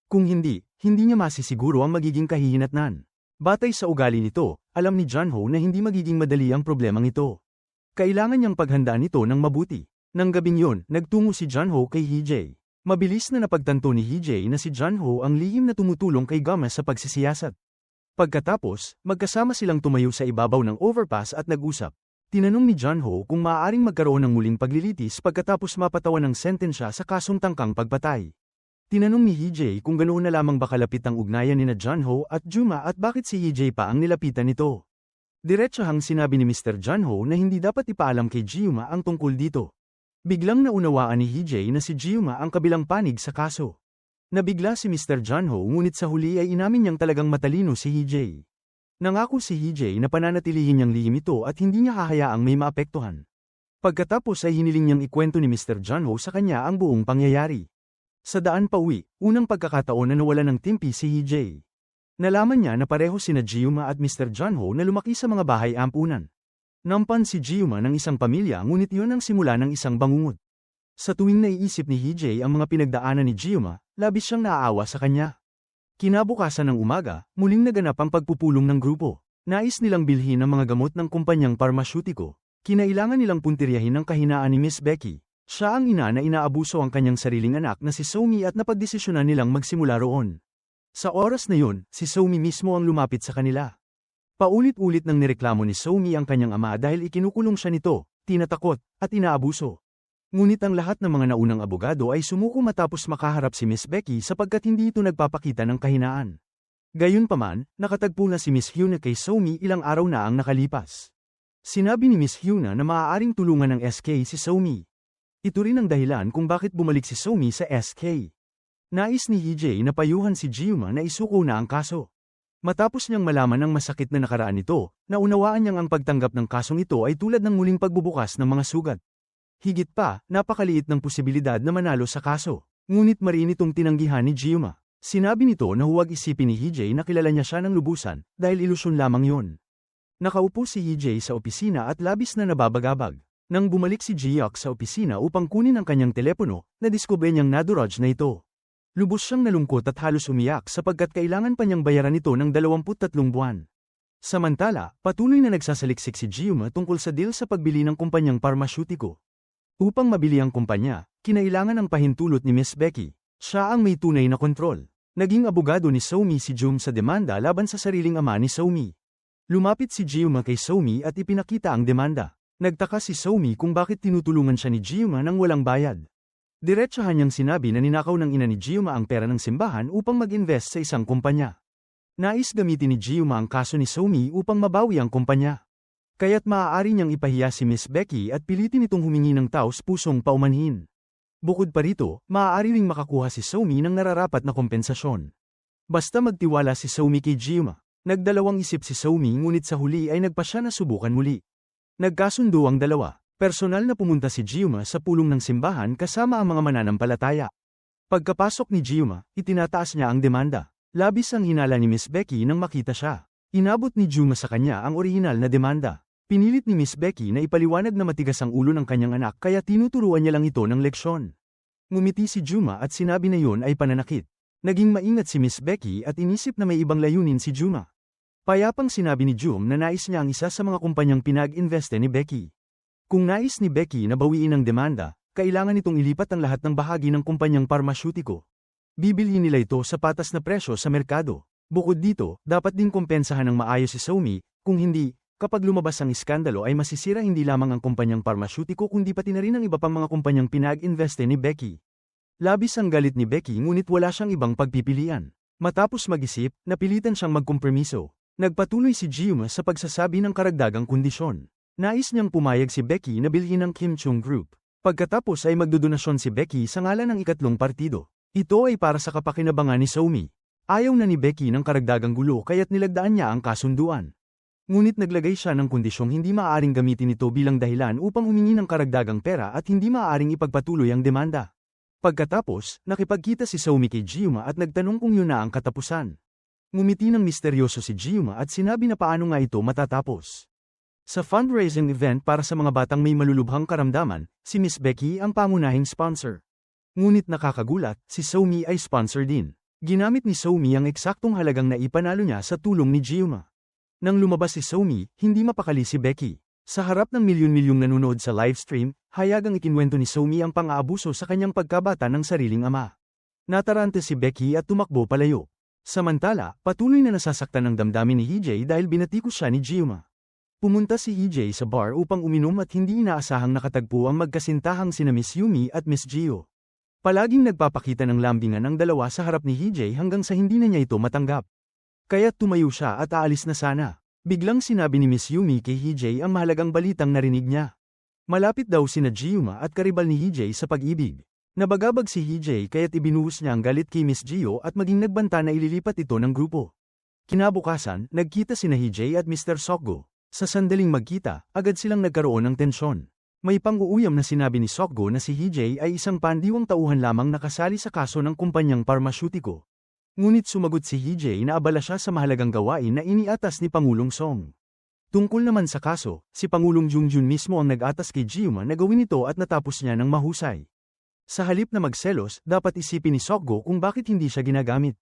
[SPEAKER 1] Kung hindi niya masisiguro ang magiging kahihinatnan. Batay sa ugali nito, alam ni Junho na hindi magiging madali ang problemang ito. Kailangan niyang paghandaan ito ng mabuti. Nang gabing yun, nagtungo si Junho kay Hee-jae. Mabilis na napagtanto ni Hee-jae na si Junho ang lihim na tumutulong kay Gama sa pagsisiyasat. Pagkatapos, magkasama silang tumayo sa ibabaw ng overpass at nag-usap. Tinanong ni Junho kung maaaring magkaroon ng muling paglilitis pagkatapos mapatawan ng sentensya sa kasong tangkang pagpatay. Tinanong ni Hee-jae kung ganoon na lamang ba kalapit ang ugnayan nina Junho at Juma at bakit si Hee-jae pa ang nilapitan nito. Diretsahang sinabi ni Mr. Junho na hindi dapat ipaalam kay Juma ang tungkol dito. Biglang naunawaan ni Hee-jae na si Juma ang kabilang panig sa kaso. Nabigla si Mr. Junho ngunit sa huli ay inamin niyang talagang matalino si Hee-jae. Nangako si Hee-jae na pananatilihin niyang lihim ito at hindi niya hahayaang may maapektuhan. Pagkatapos ay hiniling niyang ikwento ni Mr. Junho sa kanya ang buong pangyayari. Sa daan pauwi, unang pagkakataon na nawala ng timpi si Hee-jae. Nalaman niya na pareho sina Juma at Mr. Junho na lumaki sa mga bahay ampunan. Nampan si Juma ng isang pamilya ngunit yun ang simula ng isang bangungot. Sa tuwing naiisip ni Hee-jae ang mga pinagdaanan ni Juma, labis siyang naaawa sa kanya. Kinabukasan ng umaga, muling naganap ang pagpupulong ng grupo. Nais nilang bilhin ang mga gamot ng kumpanyang parmasyutiko. Kinailangan nilang puntiryahin ang kahinaan ni Miss Becky. Siya ang ina na inaabuso ang kanyang sariling anak na si Somi at napagdesisyonan nilang magsimula roon. Sa oras na yun, si Somi mismo ang lumapit sa kanila. Paulit-ulit nang nireklamo ni Somi ang kanyang ama dahil ikinukulong siya nito, tinatakot, at inaabuso. Ngunit ang lahat ng mga naunang abogado ay sumuko matapos makaharap si Miss Becky sapagkat hindi ito nagpapakita ng kahinaan. Gayunpaman, nakatagpo na si Miss Hyuna kay Somi ilang araw na ang nakalipas. Sinabi ni Miss Hyuna na maaaring tulungan ng SK si Somi. Ito rin ang dahilan kung bakit bumalik si Somi sa SK. Nais ni Hee-jae na payuhan si Juma na isuko na ang kaso. Matapos niyang malaman ang masakit na nakaraan nito, naunawaan niyang ang pagtanggap ng kasong ito ay tulad ng muling pagbubukas ng mga sugat. Higit pa, napakaliit ng posibilidad na manalo sa kaso. Ngunit mariin itong tinanggihan ni Juma. Sinabi nito na huwag isipin ni Hee-jae na kilala niya siya ng lubusan, dahil ilusyon lamang yon. Nakaupo si Hee-jae sa opisina at labis na nababagabag. Nang bumalik si Ji-hyuk sa opisina upang kunin ang kanyang telepono, nadiskubre niyang naduraj na ito. Lubos siyang nalungkot at halos umiyak sapagkat kailangan pa niyang bayaran ito ng 23 buwan. Samantala, patuloy na nagsasaliksik si Juma tungkol sa deal sa pagbili ng kumpanyang parmasyutiko. Upang mabili ang kumpanya, kinailangan ang pahintulot ni Miss Becky. Siya ang may tunay na kontrol. Naging abogado ni Somi si Jum sa demanda laban sa sariling ama ni Somi. Lumapit si Juma kay Somi at ipinakita ang demanda. Nagtaka si Somi kung bakit tinutulungan siya ni Juma nang walang bayad. Diretsahan niyang sinabi na ninakaw ng ina ni Juma ang pera ng simbahan upang mag-invest sa isang kumpanya. Nais gamitin ni Juma ang kaso ni Somi upang mabawi ang kumpanya. Kaya't maaari niyang ipahiya si Miss Becky at pilitin itong humingi ng taos-pusong paumanhin. Bukod pa rito, maaari ring makakuha si Somi ng nararapat na kompensasyon. Basta magtiwala si Somi kay Juma. Nagdalawang isip si Somi ngunit sa huli ay nagpasya na subukan muli. Nagkasundo ang dalawa. Personal na pumunta si Juma sa pulong ng simbahan kasama ang mga mananampalataya. Pagkapasok ni Juma, itinataas niya ang demanda. Labis ang hinala ni Miss Becky nang makita siya. Inabot ni Juma sa kanya ang orihinal na demanda. Pinilit ni Miss Becky na ipaliwanag na matigas ang ulo ng kanyang anak kaya tinuturuan niya lang ito ng leksyon. Ngumiti si Juma at sinabi na yun ay pananakit. Naging maingat si Miss Becky at inisip na may ibang layunin si Juma. Payapang sinabi ni Jum na nais niya ang isa sa mga kumpanyang pinag-investe ni Becky. Kung nais ni Becky na bawiin ang demanda, kailangan itong ilipat ang lahat ng bahagi ng kumpanyang parmasyutiko. Bibilhin nila ito sa patas na presyo sa merkado. Bukod dito, dapat din kompensahan ng maayos si Somi, kung hindi, kapag lumabas ang iskandalo ay masisira hindi lamang ang kumpanyang parmasyutiko kundi pati na rin ang iba pang mga kumpanyang pinag-investe ni Becky. Labis ang galit ni Becky ngunit wala siyang ibang pagpipilian. Matapos mag-isip, napilitan siyang magkompromiso. Nagpatuloy si Juma sa pagsasabi ng karagdagang kondisyon. Nais niyang pumayag si Becky na bilhin ng Kim Chung Group. Pagkatapos ay magdodonasyon si Becky sa ngalan ng ikatlong partido. Ito ay para sa kapakinabangan ni Somi. Ayaw na ni Becky ng karagdagang gulo kaya't nilagdaan niya ang kasunduan. Ngunit naglagay siya ng kondisyong hindi maaaring gamitin ito bilang dahilan upang humingi ng karagdagang pera at hindi maaaring ipagpatuloy ang demanda. Pagkatapos, nakipagkita si Somi kay Gyuma at nagtanong kung yun na ang katapusan. Ngumiti ng misteryoso si Gyuma at sinabi na paano nga ito matatapos. Sa fundraising event para sa mga batang may malulubhang karamdaman, si Miss Becky ang pangunahing sponsor. Ngunit nakakagulat, si Somi ay sponsor din. Ginamit ni Somi ang eksaktong halagang naipanalo niya sa tulong ni Gyuma. Nang lumabas si Somi, hindi mapakali si Becky. Sa harap ng milyon-milyong nanonood sa livestream, hayagang ikinwento ni Somi ang pang-aabuso sa kanyang pagkabata ng sariling ama. Natarante si Becky at tumakbo palayo. Samantala, patuloy na nasasaktan ang damdamin ni EJ dahil binatikos siya ni Gyuma. Pumunta si EJ sa bar upang uminom at hindi inaasahang nakatagpo ang magkasintahang sina Miss Yumi at Miss Gio. Palaging nagpapakita ng lambingan ang dalawa sa harap ni EJ hanggang sa hindi na niya ito matanggap. Kaya't tumayo siya at aalis na sana. Biglang sinabi ni Miss Yumi kay EJ ang mahalagang balitang narinig niya. Malapit daw sina Gyuma at karibal ni EJ sa pag-ibig. Nabagabag si EJ kaya't ibinuhos niya ang galit kay Miss Gio at maging nagbanta na ililipat ito ng grupo. Kinabukasan, nagkita sina EJ at Mr. Sokgo. Sa sandaling magkita, agad silang nagkaroon ng tensyon. May pang-uuyam na sinabi ni Sokgo na si EJ ay isang pandiwang tauhan lamang nakasali sa kaso ng kumpanyang parmasyutiko. Ngunit sumagot si EJ na abala siya sa mahalagang gawain na iniatas ni Pangulong Song. Tungkol naman sa kaso, si Pangulong Jungjun mismo ang nag-atas kay Gyuma na gawin ito at natapos niya ng mahusay. Sa halip na magselos, dapat isipin ni Sokgo kung bakit hindi siya ginagamit.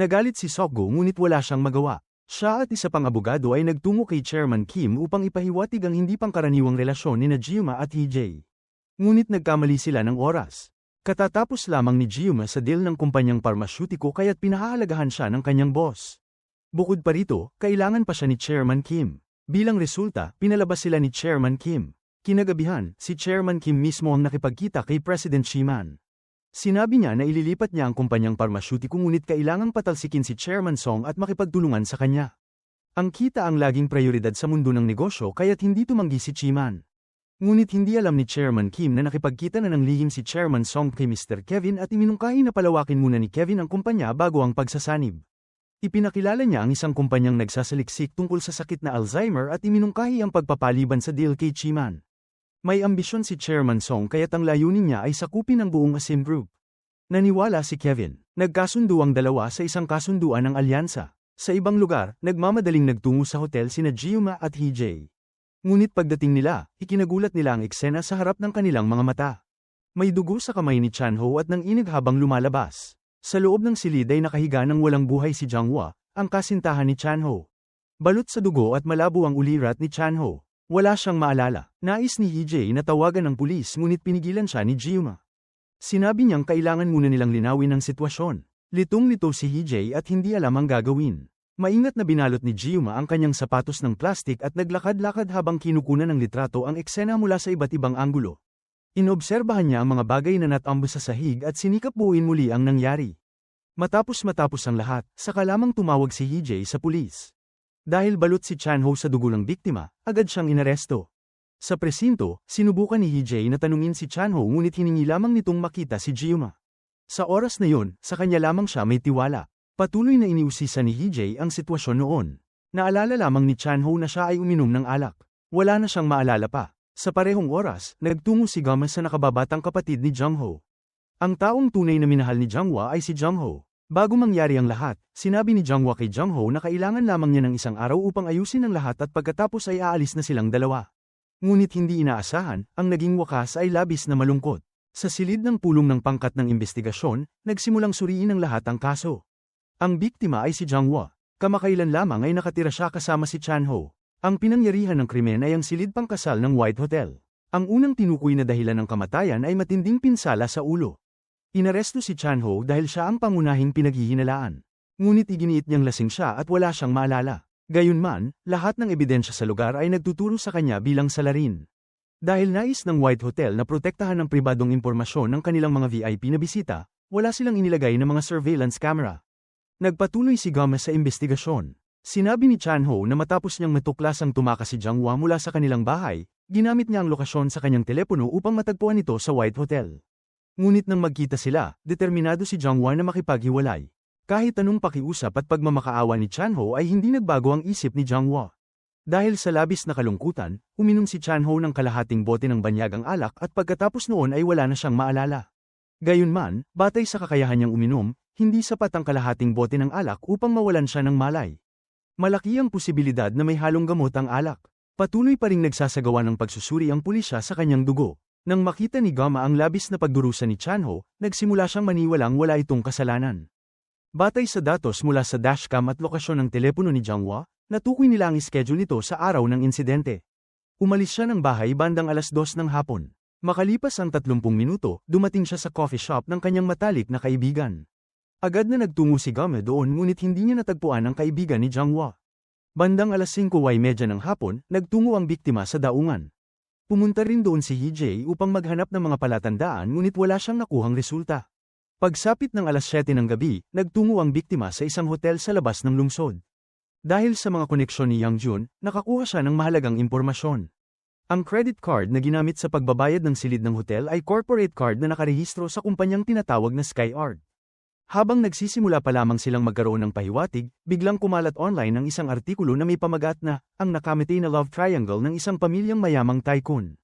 [SPEAKER 1] Nagalit si Sokgo ngunit wala siyang magawa. Siya at isa pang abogado ay nagtungo kay Chairman Kim upang ipahiwatig ang hindi pangkaraniwang relasyon ni Gyuma at EJ. Ngunit nagkamali sila ng oras. Katatapos lamang ni Gyuma sa deal ng kumpanyang parmasyutiko kaya't pinahahalagahan siya ng kanyang boss. Bukod pa rito, kailangan pa siya ni Chairman Kim. Bilang resulta, pinalabas sila ni Chairman Kim. Kinagabihan, si Chairman Kim mismo ang nakipagkita kay President Shiman. Sinabi niya na ililipat niya ang kumpanyang parmasyutiko ngunit kailangang patalsikin si Chairman Song at makipagtulungan sa kanya. Ang kita ang laging prioridad sa mundo ng negosyo kaya't hindi tumanggi si Shiman. Ngunit hindi alam ni Chairman Kim na nakipagkita na ng lihim si Chairman Song kay Mr. Kevin at iminungkahi na palawakin muna ni Kevin ang kumpanya bago ang pagsasanib. Ipinakilala niya ang isang kumpanyang nagsasaliksik tungkol sa sakit na Alzheimer at iminungkahi ang pagpapaliban sa deal kay Shiman. May ambisyon si Chairman Song kaya't ang layunin niya ay sakupin ang buong Asim Group. Naniwala si Kevin. Nagkasundo ang dalawa sa isang kasunduan ng alyansa. Sa ibang lugar, nagmamadaling nagtungo sa hotel sina Gyuma at EJ. Ngunit pagdating nila, ikinagulat nila ang eksena sa harap ng kanilang mga mata. May dugo sa kamay ni Chanho at nang inig habang lumalabas. Sa loob ng silid ay nakahiga ng walang buhay si Janghwa, ang kasintahan ni Chanho. Balot sa dugo at malabo ang ulirat ni Chanho. Wala siyang maalala. Nais ni EJ na tawagan ng pulis ngunit pinigilan siya ni Gyuma. Sinabi niyang kailangan muna nilang linawin ang sitwasyon. Litong-lito si EJ at hindi alam ang gagawin. Maingat na binalot ni Gyuma ang kanyang sapatos ng plastik at naglakad-lakad habang kinukunan ng litrato ang eksena mula sa iba't ibang anggulo. Inobserbahan niya ang mga bagay na natambo sa sahig at sinikap buuin muli ang nangyari. Matapos ang lahat, saka lamang tumawag si EJ sa pulis. Dahil balot si Chanho sa dugo ng biktima, agad siyang inaresto. Sa presinto, sinubukan ni EJ na tanungin si Chanho ngunit hiningi lamang nitong makita si Gyuma. Sa oras na yon, sa kanya lamang siya may tiwala. Patuloy na iniusisa ni EJ ang sitwasyon noon. Naalala lamang ni Chanho na siya ay uminom ng alak. Wala na siyang maalala pa. Sa parehong oras, nagtungo si Gama sa nakababatang kapatid ni Jungho. Ang taong tunay na minahal ni Janghwa ay si Jungho. Bago mangyari ang lahat, sinabi ni Janghwa kay Jungho na kailangan lamang niya ng isang araw upang ayusin ang lahat at pagkatapos ay aalis na silang dalawa. Ngunit hindi inaasahan, ang naging wakas ay labis na malungkot. Sa silid ng pulong ng pangkat ng investigasyon, nagsimulang suriin ang lahat ang kaso. Ang biktima ay si Janghwa. Kamakailan lamang ay nakatira siya kasama si Chanho. Ang pinangyarihan ng krimen ay ang silid pangkasal ng White Hotel. Ang unang tinukoy na dahilan ng kamatayan ay matinding pinsala sa ulo. Inaresto si Chanho dahil siya ang pangunahing pinaghihinalaan. Ngunit iginiit niyang lasing siya at wala siyang maalala. Gayunman, lahat ng ebidensya sa lugar ay nagtuturo sa kanya bilang salarin. Dahil nais ng White Hotel na protektahan ang pribadong impormasyon ng kanilang mga VIP na bisita, wala silang inilagay na mga surveillance camera. Nagpatuloy si Gomez sa investigasyon. Sinabi ni Chanho na matapos niyang matuklas ang tumakas si Janghwa mula sa kanilang bahay, ginamit niya ang lokasyon sa kanyang telepono upang matagpuan ito sa White Hotel. Ngunit nang magkita sila, determinado si Jung-hwa na makipaghiwalay. Kahit anong pakiusap at pagmamakaawa ni Chan-ho ay hindi nagbago ang isip ni Jung-hwa. Dahil sa labis na kalungkutan, uminom si Chan-ho ng kalahating bote ng banyagang alak at pagkatapos noon ay wala na siyang maalala. Gayunman, batay sa kakayahan niyang uminom, hindi sapat ang kalahating bote ng alak upang mawalan siya ng malay. Malaki ang posibilidad na may halong gamot ang alak. Patuloy pa ring nagsasagawa ng pagsusuri ang pulisya sa kanyang dugo. Nang makita ni Gama ang labis na pagdurusa ni Chan-ho, nagsimula siyang maniwalang wala itong kasalanan. Batay sa datos mula sa dashcam at lokasyon ng telepono ni Jung-hwa, natukoy nila ang schedule nito sa araw ng insidente. Umalis siya ng bahay bandang 2:00 ng hapon. Makalipas ang 30 minuto, dumating siya sa coffee shop ng kanyang matalik na kaibigan. Agad na nagtungo si Gama doon ngunit hindi niya natagpuan ang kaibigan ni Jung-hwa. Bandang 5:30 ng hapon, nagtungo ang biktima sa daungan. Pumunta rin doon si Hee-jae upang maghanap ng mga palatandaan ngunit wala siyang nakuhang resulta. Pagsapit ng 7:00 ng gabi, nagtungo ang biktima sa isang hotel sa labas ng lungsod. Dahil sa mga koneksyon ni Yang Jun, nakakuha siya ng mahalagang impormasyon. Ang credit card na ginamit sa pagbabayad ng silid ng hotel ay corporate card na nakarehistro sa kumpanyang tinatawag na SkyArt. Habang nagsisimula pa lamang silang magkaroon ng pahiwatig, biglang kumalat online ang isang artikulo na may pamagat na, ang nakamete na love triangle ng isang pamilyang mayamang tycoon.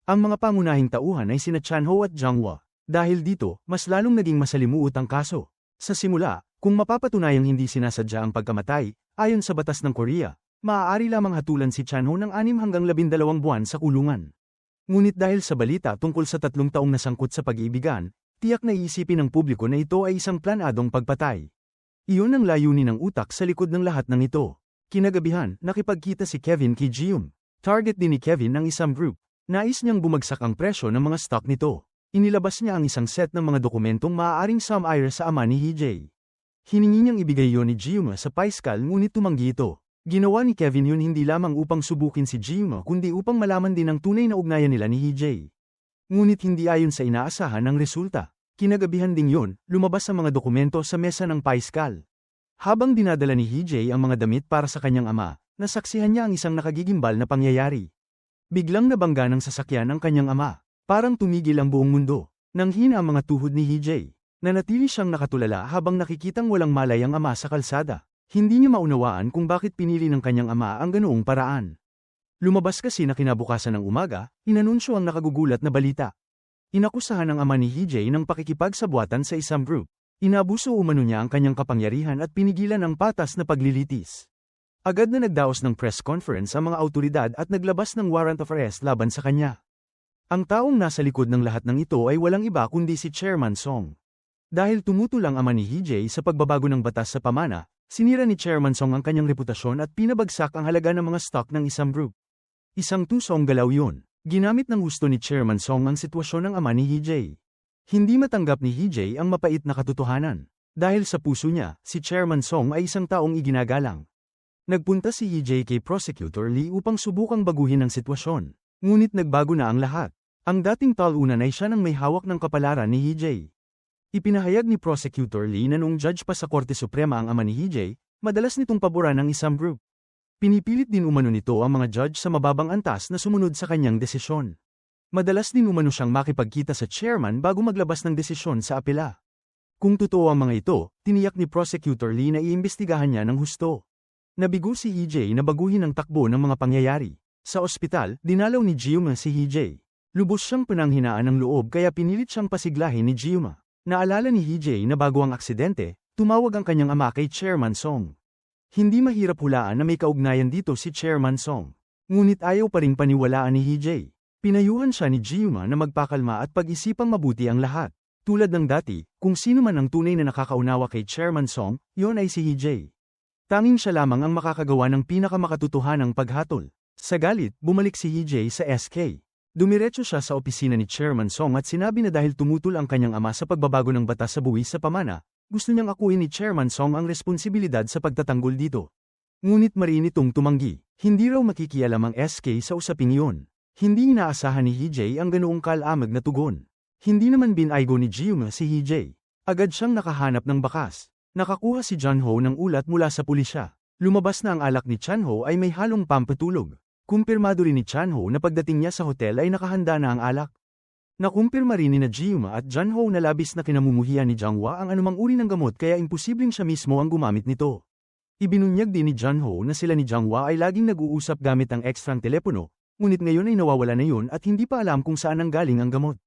[SPEAKER 1] Ang mga pangunahing tauhan ay sina Chan-ho at Jung-hwa. Dahil dito, mas lalong naging masalimuot ang kaso. Sa simula, kung mapapatunayang hindi sinasadya ang pagkamatay, ayon sa batas ng Korea, maaari lamang hatulan si Chan-ho ng 6 hanggang 12 buwan sa kulungan. Ngunit dahil sa balita tungkol sa 3 taong nasangkot sa pag-iibigan, tiyak na iisipin ng publiko na ito ay isang planadong pagpatay. Iyon ang layunin ng utak sa likod ng lahat ng ito. Kinagabihan, nakipagkita si Kevin kay Ji-yoon. Target din ni Kevin ang isang group. Nais niyang bumagsak ang presyo ng mga stock nito. Inilabas niya ang isang set ng mga dokumentong maaaring sum-ire sa ama ni Hee-jae. Hiningi niyang ibigay yon ni Ji-yoon sa Paiskal ngunit tumanggi ito. Ginawa ni Kevin yun hindi lamang upang subukin si Ji-yoon kundi upang malaman din ang tunay na ugnayan nila ni Hee-jae. Ngunit hindi ayon sa inaasahan ang resulta. Kinagabihan ding yun, lumabas ang mga dokumento sa mesa ng Paiskal. Habang dinadala ni Hee-jae ang mga damit para sa kanyang ama, nasaksihan niya ang isang nakagigimbal na pangyayari. Biglang nabangga ng sasakyan ang kanyang ama. Parang tumigil ang buong mundo. Nanghina ang mga tuhod ni Hee-jae. Nanatili siyang nakatulala habang nakikitang walang malay ang ama sa kalsada. Hindi niya maunawaan kung bakit pinili ng kanyang ama ang ganoong paraan. Lumabas kasi na kinabukasan ng umaga, inanunsyo ang nakagugulat na balita. Inakusahan ng ama ni Hee-jae ng pakikipagsabwatan sa isang group. Inabuso umano niya ang kanyang kapangyarihan at pinigilan ang patas na paglilitis. Agad na nagdaos ng press conference ang mga awtoridad at naglabas ng warrant of arrest laban sa kanya. Ang taong nasa likod ng lahat ng ito ay walang iba kundi si Chairman Song. Dahil tumutol ang ama ni Hee-jae sa pagbabago ng batas sa pamana, sinira ni Chairman Song ang kanyang reputasyon at pinabagsak ang halaga ng mga stock ng isang group. Isang tusong galaw yun. Ginamit ng gusto ni Chairman Song ang sitwasyon ng ama ni Hee-jae. Hindi matanggap ni Hee-jae ang mapait na katotohanan. Dahil sa puso niya, si Chairman Song ay isang taong iginagalang. Nagpunta si Hee-jae kay Prosecutor Lee upang subukang baguhin ang sitwasyon. Ngunit nagbago na ang lahat. Ang dating talunan ay siya nang may hawak ng kapalaran ni Hee-jae. Ipinahayag ni Prosecutor Lee na noong judge pa sa Korte Suprema ang ama ni Hee-jae, madalas nitong paboran ng isang group. Pinipilit din umano nito ang mga judge sa mababang antas na sumunod sa kanyang desisyon. Madalas din umano siyang makipagkita sa chairman bago maglabas ng desisyon sa apela. Kung totoo ang mga ito, tiniyak ni Prosecutor Lee na iimbestigahan niya ng husto. Nabigo si Hee-jae na baguhin ang takbo ng mga pangyayari. Sa ospital, dinalaw ni Ji-yoon si Hee-jae. Lubos siyang pinanghinaan ng loob kaya pinilit siyang pasiglahin ni Ji-yoon. Naalala ni Hee-jae na bago ang aksidente, tumawag ang kanyang ama kay Chairman Song. Hindi mahirap hulaan na may kaugnayan dito si Chairman Song. Ngunit ayaw pa ring paniwalaan ni Hee-jae. Pinayuhan siya ni Ji-yoon na magpakalma at pag-isipang mabuti ang lahat. Tulad ng dati, kung sino man ang tunay na nakakaunawa kay Chairman Song, yon ay si Hee-jae. Tanging siya lamang ang makakagawa ng pinakamakatotohanang paghatol. Sa galit, bumalik si Hee-jae sa SK. Dumiretso siya sa opisina ni Chairman Song at sinabi na dahil tumutol ang kanyang ama sa pagbabago ng batas sa buwis sa pamana, gusto niyang akuin ni Chairman Song ang responsibilidad sa pagtatanggol dito. Ngunit mariin itong tumanggi. Hindi raw makikialam ang SK sa usaping iyon. Hindi inaasahan ni Hee-jae ang ganoong kalamag na tugon. Hindi naman binaygo ni Ji-yoon si Hee-jae. Agad siyang nakahanap ng bakas. Nakakuha si Jun-ho ng ulat mula sa pulisya. Lumabas na ang alak ni Chan-ho ay may halong pampatulog. Kumpirmado rin ni Chanho na pagdating niya sa hotel ay nakahanda na ang alak. Nakumpirma rin ni na Jiuma at Junho na labis na kinamumuhian ni Junhwa ang anumang uri ng gamot kaya imposibleng siya mismo ang gumamit nito. Ibinunyag din ni Junho na sila ni Junhwa ay laging nag-uusap gamit ang ekstrang telepono, ngunit ngayon ay nawawala na yun at hindi pa alam kung saan nanggaling ang gamot.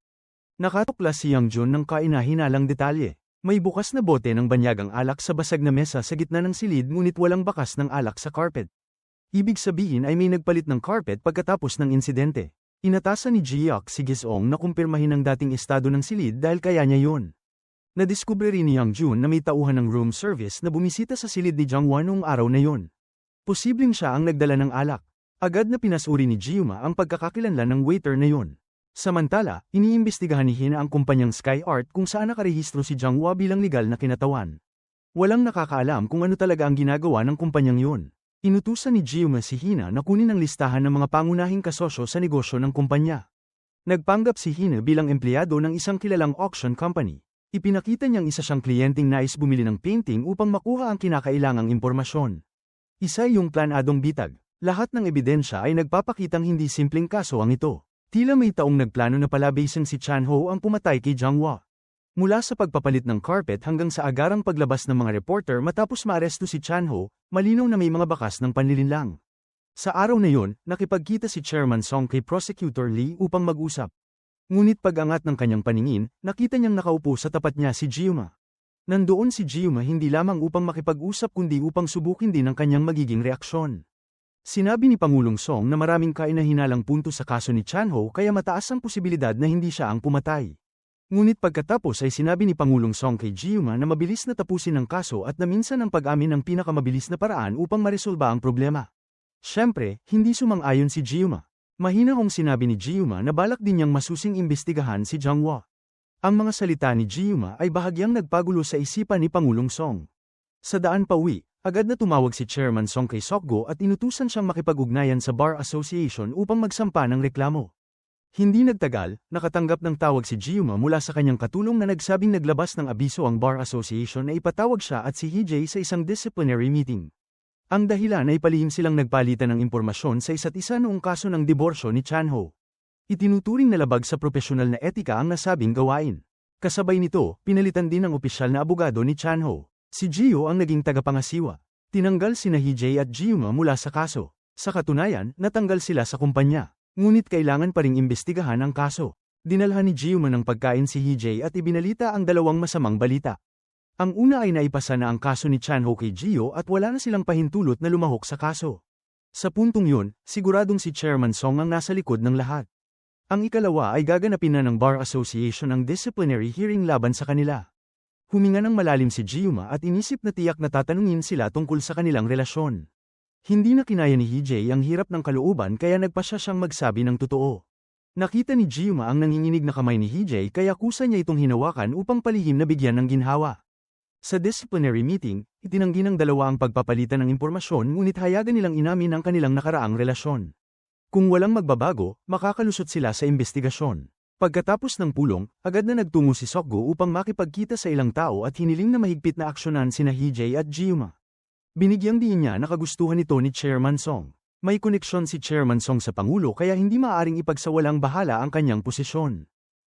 [SPEAKER 1] Nakatuklas si Youngjun ng kaina-hinalang detalye. May bukas na bote ng banyagang alak sa basag na mesa sa gitna ng silid ngunit walang bakas ng alak sa carpet. Ibig sabihin ay may nagpalit ng carpet pagkatapos ng insidente. Inatasan ni Jihyuk si Gisong na kumpirmahin ang dating estado ng silid dahil kaya niya yun. Nadiskubre rin ni Youngjun na may tauhan ng room service na bumisita sa silid ni Junhwa noong araw na yun. Posibleng siya ang nagdala ng alak. Agad na pinasuri ni Jiuma ang pagkakakilanlan ng waiter na yun. Samantala, iniimbestigahan ni Hina ang kumpanyang Sky Art kung saan nakarehistro si Junhwa bilang legal na kinatawan. Walang nakakaalam kung ano talaga ang ginagawa ng kumpanyang yun. Inutusan ni Jiuma si Hina na kunin ang listahan ng mga pangunahing kasosyo sa negosyo ng kumpanya. Nagpanggap si Hina bilang empleyado ng isang kilalang auction company. Ipinakita niyang isa siyang kliyenteng nais bumili ng painting upang makuha ang kinakailangang impormasyon. Isa yung planadong bitag. Lahat ng ebidensya ay nagpapakitang hindi simpleng kaso ang ito. Tila may taong nagplano na palabasin si Chanho ang pumatay kay Junhwa. Mula sa pagpapalit ng carpet hanggang sa agarang paglabas ng mga reporter matapos maaresto si Chanho, malinaw na may mga bakas ng panlilinlang. Sa araw na yon, nakipagkita si Chairman Song kay Prosecutor Lee upang mag-usap. Ngunit pag-angat ng kanyang paningin, nakita niyang nakaupo sa tapat niya si Jiuma. Nandoon si Jiuma hindi lamang upang makipag-usap kundi upang subukin din ang kanyang magiging reaksyon. Sinabi ni Pangulong Song na maraming kaina-hinalang punto sa kaso ni Chanho kaya mataas ang posibilidad na hindi siya ang pumatay. Ngunit pagkatapos ay sinabi ni Pangulong Song kay Jiuma na mabilis na tapusin ang kaso at na minsan ang pag-amin ang pinakamabilis na paraan upang maresolba ang problema. Siyempre, hindi sumang-ayon si Jiuma. Mahinahong sinabi ni Jiuma na balak din niyang masusing imbestigahan si Junhwa. Ang mga salita ni Jiuma ay bahagyang nagpagulo sa isipan ni Pangulong Song. Sa daan pauwi, agad na tumawag si Chairman Song kay Seokgo at inutusan siyang makipag-ugnayan sa Bar Association upang magsampa ng reklamo. Hindi nagtagal, nakatanggap ng tawag si Jiuma mula sa kanyang katulong na nagsabing naglabas ng abiso ang Bar Association na ipatawag siya at si Hee-jae sa isang disciplinary meeting. Ang dahilan ay palihim silang nagpalitan ng impormasyon sa isa't isa noong kaso ng diborsyo ni Chanho. Itinuturing na labag sa propesyonal na etika ang nasabing gawain. Kasabay nito, pinalitan din ang opisyal na abogado ni Chanho. Si Gio ang naging tagapangasiwa. Tinanggal sina Hee-jae at Jiuma mula sa kaso. Sa katunayan, natanggal sila sa kumpanya. Ngunit kailangan pa ring imbestigahan ang kaso. Dinalhan ni Jiuma ng pagkain si Hee-jae at ibinalita ang dalawang masamang balita. Ang una ay naipasa na ang kaso ni Chanho kay Gio at wala na silang pahintulot na lumahok sa kaso. Sa puntong yun, siguradong si Chairman Song ang nasa likod ng lahat. Ang ikalawa ay gaganapin na ng Bar Association ang disciplinary hearing laban sa kanila. Huminga ng malalim si Jiuma at inisip na tiyak na tatanungin sila tungkol sa kanilang relasyon. Hindi na kinaya ni Hee-jae ang hirap ng kalooban kaya nagpasya siyang magsabi ng totoo. Nakita ni Jiuma ang nanginginig na kamay ni Hee-jae kaya kusa niya itong hinawakan upang palihim na bigyan ng ginhawa. Sa disciplinary meeting, itinanggi ng dalawa ang pagpapalitan ng impormasyon ngunit hayagan nilang inamin ang kanilang nakaraang relasyon. Kung walang magbabago, makakalusot sila sa investigasyon. Pagkatapos ng pulong, agad na nagtungo si Seokgo upang makipagkita sa ilang tao at hiniling na mahigpit na aksyonan sina Hee-jae at Jiuma. Binigyang diin niya na kagustuhan ito ni Chairman Song. May koneksyon si Chairman Song sa Pangulo kaya hindi maaaring ipagsawalang bahala ang kanyang posisyon.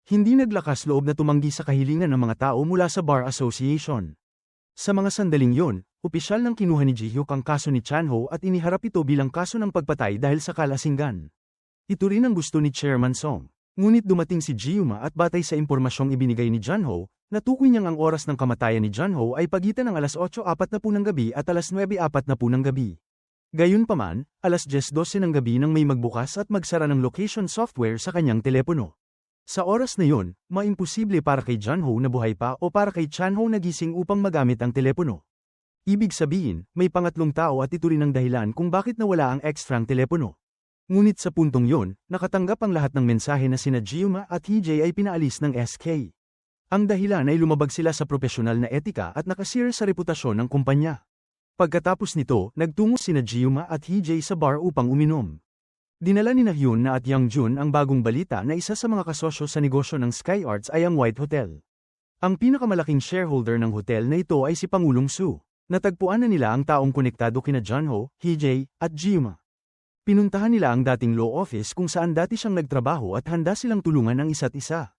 [SPEAKER 1] Hindi naglakas loob na tumanggi sa kahilingan ng mga tao mula sa Bar Association. Sa mga sandaling yon, opisyal nang kinuha ni Jihyuk ang kaso ni Chanho at iniharap ito bilang kaso ng pagpatay dahil sa kalasingan. Ito rin ang gusto ni Chairman Song. Ngunit dumating si Jiuma at batay sa impormasyong ibinigay ni Junho, natukoy niyang ang oras ng kamatayan ni Junho ay pagitan ng alas 8:40 ng gabi at alas 9:40 ng gabi. Gayunpaman, alas 10:12 ng gabi nang may magbukas at magsara ng location software sa kanyang telepono. Sa oras na yon, maimposible para kay Junho na buhay pa o para kay Chanho nagising upang magamit ang telepono. Ibig sabihin, may pangatlong tao at ito rin ang dahilan kung bakit nawala ang ekstrang telepono. Ngunit sa puntong yon, nakatanggap ang lahat ng mensahe na sina Jiuma at Hee-jae ay pinaalis ng SK. Ang dahilan ay lumabag sila sa propesyonal na etika at nakasira sa reputasyon ng kumpanya. Pagkatapos nito, nagtungo sina Jiuma at Hee-jae sa bar upang uminom. Dinala ni Hyun na at Youngjun ang bagong balita na isa sa mga kasosyo sa negosyo ng Sky Arts ay ang White Hotel. Ang pinakamalaking shareholder ng hotel na ito ay si Pangulong Su. Natagpuan na nila ang taong konektado kina Junho, Hee-jae, at Jiuma. Pinuntahan nila ang dating law office kung saan dati siyang nagtrabaho at handa silang tulungan ang isa't isa.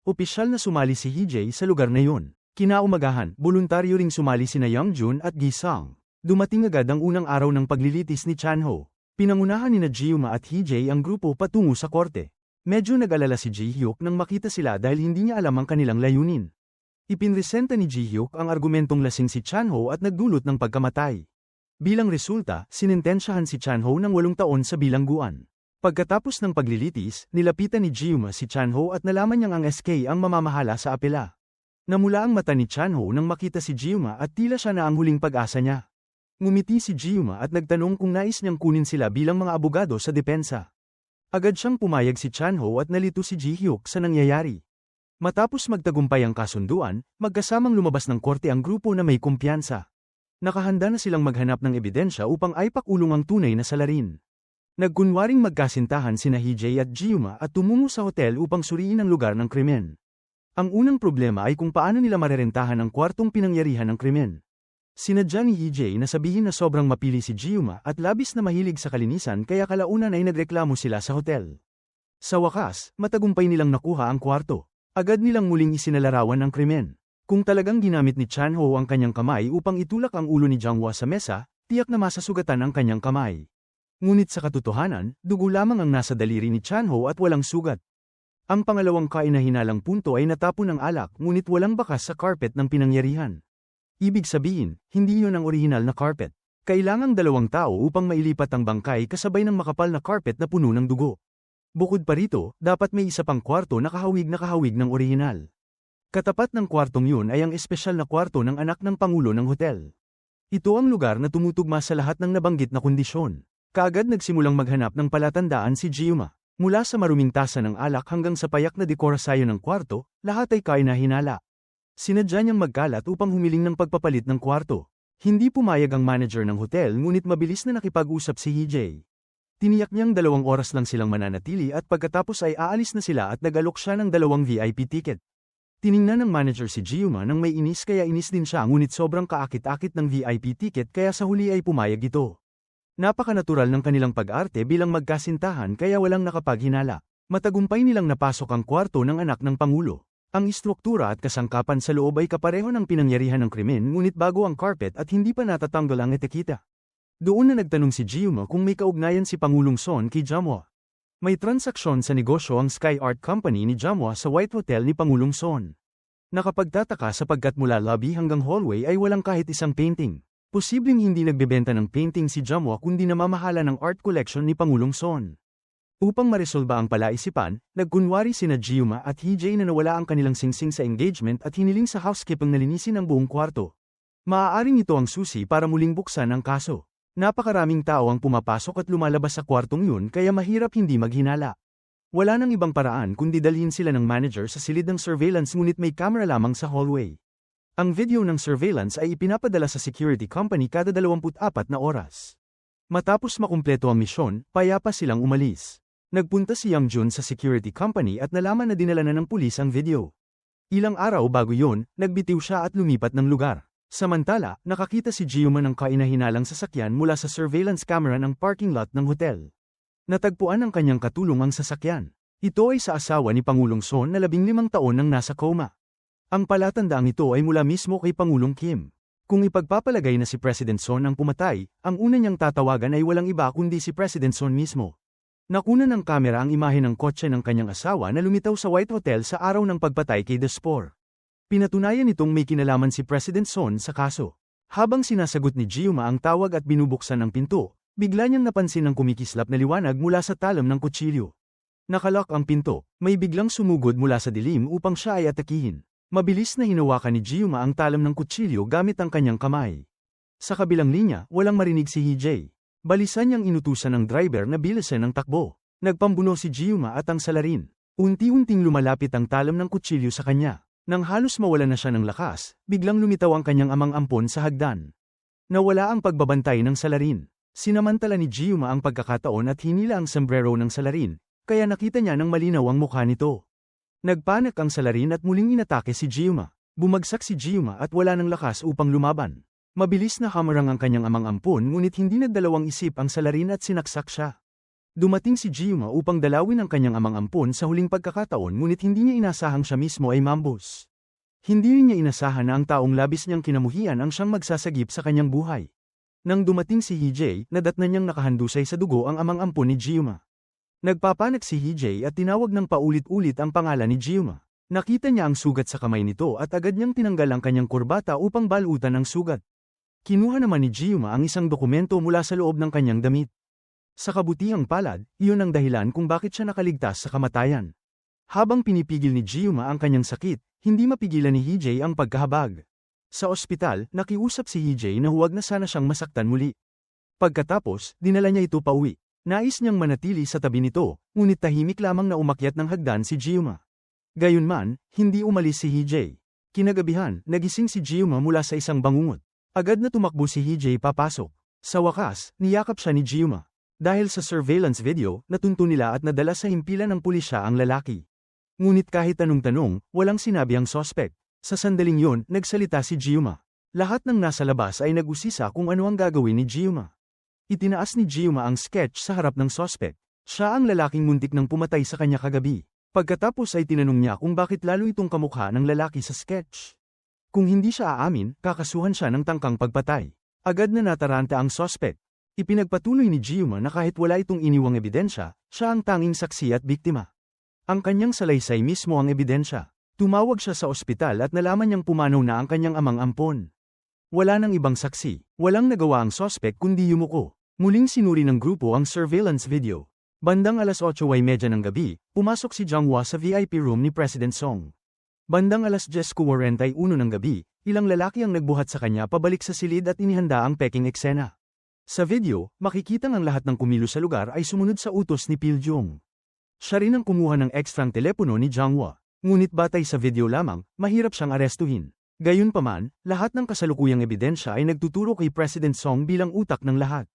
[SPEAKER 1] Opisyal na sumali si Hee-jae sa lugar na yun. Kinaumagahan, voluntaryo ring sumali sina Youngjun at Gi-sung. Dumating agad ang unang araw ng paglilitis ni Chanho. Pinangunahan ni Ji-hyuk at Hee-jae ang grupo patungo sa korte. Medyo nag-alala si Ji-hyuk nang makita sila dahil hindi niya alam ang kanilang layunin. Ipinresenta ni Ji-hyuk ang argumentong lasing si Chanho at nagdulot ng pagkamatay. Bilang resulta, sinintensyahan si Chanho ng 8 taon sa bilangguan. Pagkatapos ng paglilitis, nilapitan ni Ji-hyuk si Chanho at nalaman niyang ang SK ang mamamahala sa apela. Namula ang mata ni Chanho nang makita si Ji-hyuk at tila siya na ang huling pag-asa niya. Ngumiti si Ji-hyuk at nagtanong kung nais niyang kunin sila bilang mga abogado sa depensa. Agad siyang pumayag si Chanho at nalito si Ji-hyuk sa nangyayari. Matapos magtagumpay ang kasunduan, magkasamang lumabas ng korte ang grupo na may kumpiyansa. Nakahanda na silang maghanap ng ebidensya upang aipakulong ang tunay na salarin. Nagkunwaring magkasintahan sina Hee-jae at Ji-hyuk at tumungo sa hotel upang suriin ang lugar ng krimen. Ang unang problema ay kung paano nila marerentahan ang kwartong pinangyarihan ng krimen. Sinadya ni Hee-jae na sabihin na sobrang mapili si Ji-hyuk at labis na mahilig sa kalinisan kaya kalaunan ay nagreklamo sila sa hotel. Sa wakas, matagumpay nilang nakuha ang kwarto. Agad nilang muling isinalarawan ang krimen. Kung talagang ginamit ni Chanho ang kanyang kamay upang itulak ang ulo ni Jang-hwa sa mesa, tiyak na masasugatan ang kanyang kamay. Ngunit sa katotohanan, dugo lamang ang nasa daliri ni Chanho at walang sugat. Ang pangalawang kainahinalang punto ay natapon ng alak ngunit walang bakas sa carpet ng pinangyarihan. Ibig sabihin, hindi yun ang orihinal na carpet. Kailangang 2 tao upang mailipat ang bangkay kasabay ng makapal na carpet na puno ng dugo. Bukod pa rito, dapat may isa pang kwarto na kahawig ng orihinal. Katapat ng kwartong yun ay ang espesyal na kwarto ng anak ng pangulo ng hotel. Ito ang lugar na tumutugma sa lahat ng nabanggit na kondisyon. Kaagad nagsimulang maghanap ng palatandaan si Ji-hyuk. Mula sa maruming tasa ng alak hanggang sa payak na dekorasyon ng kwarto, lahat ay kainahinala. Sinadya niyang magkalat upang humiling ng pagpapalit ng kwarto. Hindi pumayag ang manager ng hotel ngunit mabilis na nakipag-usap si Hee-jae. Tiniyak niyang 2 oras lang silang mananatili at pagkatapos ay aalis na sila at nag-alok siya ng 2 VIP ticket. Tiningnan ng manager si Ji-hyuk nang may inis kaya inis din siya ngunit sobrang kaakit-akit ng VIP ticket kaya sa huli ay pumayag ito. Napaka-natural ng kanilang pag-arte bilang magkasintahan kaya walang nakapaghinala. Matagumpay nilang napasok ang kwarto ng anak ng Pangulo. Ang istruktura at kasangkapan sa loob ay kapareho ng pinangyarihan ng krimen ngunit bago ang carpet at hindi pa natatanggal ang etiketa. Doon na nagtanong si Ji-hyuk kung may kaugnayan si Pangulong Son kay Jang-hwa. May transaksyon sa negosyo ang Sky Art Company ni Jang-hwa sa White Hotel ni Pangulong Son. Nakapagtataka sapagkat mula lobby hanggang hallway ay walang kahit isang painting. Posibleng hindi nagbebenta ng painting si Jang-hwa kundi namamahala ng art collection ni Pangulong Son. Upang maresolba ang palaisipan, nagkunwari sina Ji-hyuk at Hee-jae na nawala ang kanilang singsing sa engagement at hiniling sa housekeeping na linisin ang buong kwarto. Maaaring ito ang susi para muling buksan ang kaso. Napakaraming tao ang pumapasok at lumalabas sa kwartong yun kaya mahirap hindi maghinala. Wala nang ibang paraan kundi dalhin sila ng manager sa silid ng surveillance ngunit may camera lamang sa hallway. Ang video ng surveillance ay ipinapadala sa security company kada 24 na oras. Matapos makumpleto ang misyon, payapa silang umalis. Nagpunta si Youngjun sa security company at nalaman na dinala na ng pulis ang video. Ilang araw bago yun, nagbitiw siya at lumipat ng lugar. Samantala, nakakita si Ji-hyuk ng kainahinalang sasakyan mula sa surveillance camera ng parking lot ng hotel. Natagpuan ng kanyang katulong ang sasakyan. Ito ay sa asawa ni Pangulong Son na 15 taon nang nasa coma. Ang palatandaang ito ay mula mismo kay Pangulong Kim. Kung ipagpapalagay na si President Son ang pumatay, ang una niyang tatawagan ay walang iba kundi si President Son mismo. Nakuna ng kamera ang imahe ng kotse ng kanyang asawa na lumitaw sa White Hotel sa araw ng pagpatay kay Despor. Pinatunayan nitong may kinalaman si President Son sa kaso. Habang sinasagot ni Ji-hyuk ang tawag at binubuksan ang pinto, bigla niyang napansin ang kumikislap na liwanag mula sa talam ng kutsilyo. Nakalock ang pinto, may biglang sumugod mula sa dilim upang siya ay atakihin. Mabilis na hinawakan ni Ji-hyuk ang talam ng kutsilyo gamit ang kanyang kamay. Sa kabilang linya, walang marinig si Hee-jae. Balisan niyang inutusan ng driver na bilisan ang takbo. Nagpambuno si Ji-hyuk at ang salarin. Unti-unting lumalapit ang talam ng kutsilyo sa kanya. Nang halos mawala na siya ng lakas, biglang lumitaw ang kanyang amang ampon sa hagdan. Nawala ang pagbabantay ng salarin. Sinamantala ni Ji-hyuk ang pagkakataon at hinila ang sombrero ng salarin, kaya nakita niya ng malinaw ang mukha nito. Nagpanik ang salarin at muling inatake si Ji-hyuk. Bumagsak si Ji-hyuk at wala ng lakas upang lumaban. Mabilis na hamarang ang kanyang amang ampon ngunit hindi nagdalawang isip ang salarin at sinaksak siya. Dumating si Jiuma upang dalawin ang kanyang amang ampon sa huling pagkakataon ngunit hindi niya inasahang siya mismo ay mambos. Hindi rin niya inasahan na ang taong labis niyang kinamuhian ang siyang magsasagip sa kanyang buhay. Nang dumating si Hee-jae, nadatnan niyang nakahandusay sa dugo ang amang ampon ni Jiuma. Nagpapanik si Hee-jae at tinawag ng paulit-ulit ang pangalan ni Jiuma. Nakita niya ang sugat sa kamay nito at agad niyang tinanggal ang kanyang kurbata upang balutan ang sugat. Kinuha naman ni Jiuma ang isang dokumento mula sa loob ng kanyang damit. Sa kabutihang palad, iyon ang dahilan kung bakit siya nakaligtas sa kamatayan. Habang pinipigil ni Jiuma ang kanyang sakit, hindi mapigilan ni Hee-jae ang pagkahabag. Sa ospital, nakiusap si Hee-jae na huwag na sana siyang masaktan muli. Pagkatapos, dinala niya ito pauwi. Nais niyang manatili sa tabi nito, ngunit tahimik lamang na umakyat ng hagdan si Jiuma. Gayunman, hindi umalis si Hee-jae. Kinagabihan, nagising si Jiuma mula sa isang bangungot. Agad na tumakbo si Hee-jae papasok. Sa wakas, niyakap siya ni Jiuma. Dahil sa surveillance video, natunto nila at nadala sa himpilan ng pulisya ang lalaki. Ngunit kahit anong tanong, walang sinabi ang sospek. Sa sandaling yon, nagsalita si Jiuma. Lahat ng nasa labas ay nag-usisa kung ano ang gagawin ni Jiuma. Itinaas ni Jiuma ang sketch sa harap ng sospek. Siya ang lalaking muntik nang pumatay sa kanya kagabi. Pagkatapos ay tinanong niya kung bakit lalo itong kamukha ng lalaki sa sketch. Kung hindi siya aamin, kakasuhan siya ng tangkang pagpatay. Agad na nataranta ang sospek. Ipinagpatuloy ni Jiuma na kahit wala itong iniwang ebidensya, siya ang tanging saksi at biktima. Ang kanyang salaysay mismo ang ebidensya. Tumawag siya sa ospital at nalaman niyang pumanaw na ang kanyang amang ampon. Wala nang ibang saksi, walang nagawa ang sospek kundi yumuko. Muling sinuri ng grupo ang surveillance video. Bandang alas 8:30 ng gabi, pumasok si Jang-hwa sa VIP room ni President Song. Bandang alas 10:41 ng gabi, ilang lalaki ang nagbuhat sa kanya pabalik sa silid at inihanda ang peking eksena. Sa video, makikitang ang lahat ng kumilos sa lugar ay sumunod sa utos ni Pil-jung. Siya rin ang kumuha ng ekstrang telepono ni Jang-hwa. Ngunit batay sa video lamang, mahirap siyang arestuhin. Gayunpaman, lahat ng kasalukuyang ebidensya ay nagtuturo kay President Song bilang utak ng lahat.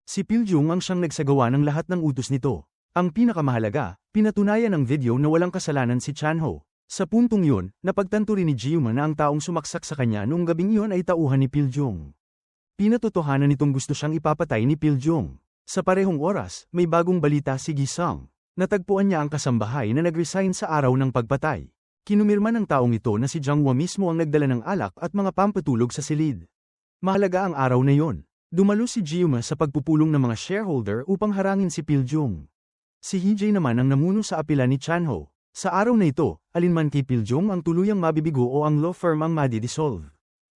[SPEAKER 1] Si Pil-jung ang siyang nagsagawa ng lahat ng utos nito. Ang pinakamahalaga, pinatunayan ng video na walang kasalanan si Chan-ho. Sa puntong yun, napagtanto rin ni Jiuma na ang taong sumaksak sa kanya noong gabing yun ay tauhan ni Pil-jung. Pinatotohanan nitong gusto siyang ipapatay ni Pil-jung. Sa parehong oras, may bagong balita si Gi-sung. Natagpuan niya ang kasambahay na nag-resign sa araw ng pagpatay. Kinumirma ng taong ito na si Jang-hwa mismo ang nagdala ng alak at mga pampatulog sa silid. Mahalaga ang araw na yon. Dumalo si Jiuma sa pagpupulong ng mga shareholder upang harangin si Pil-jung. Si Hee-jae naman ang namuno sa apela ni Chan-ho. Sa araw na ito, alinman kay Pil-jung ang tuluyang mabibigo o ang law firm ang madi-dissolve.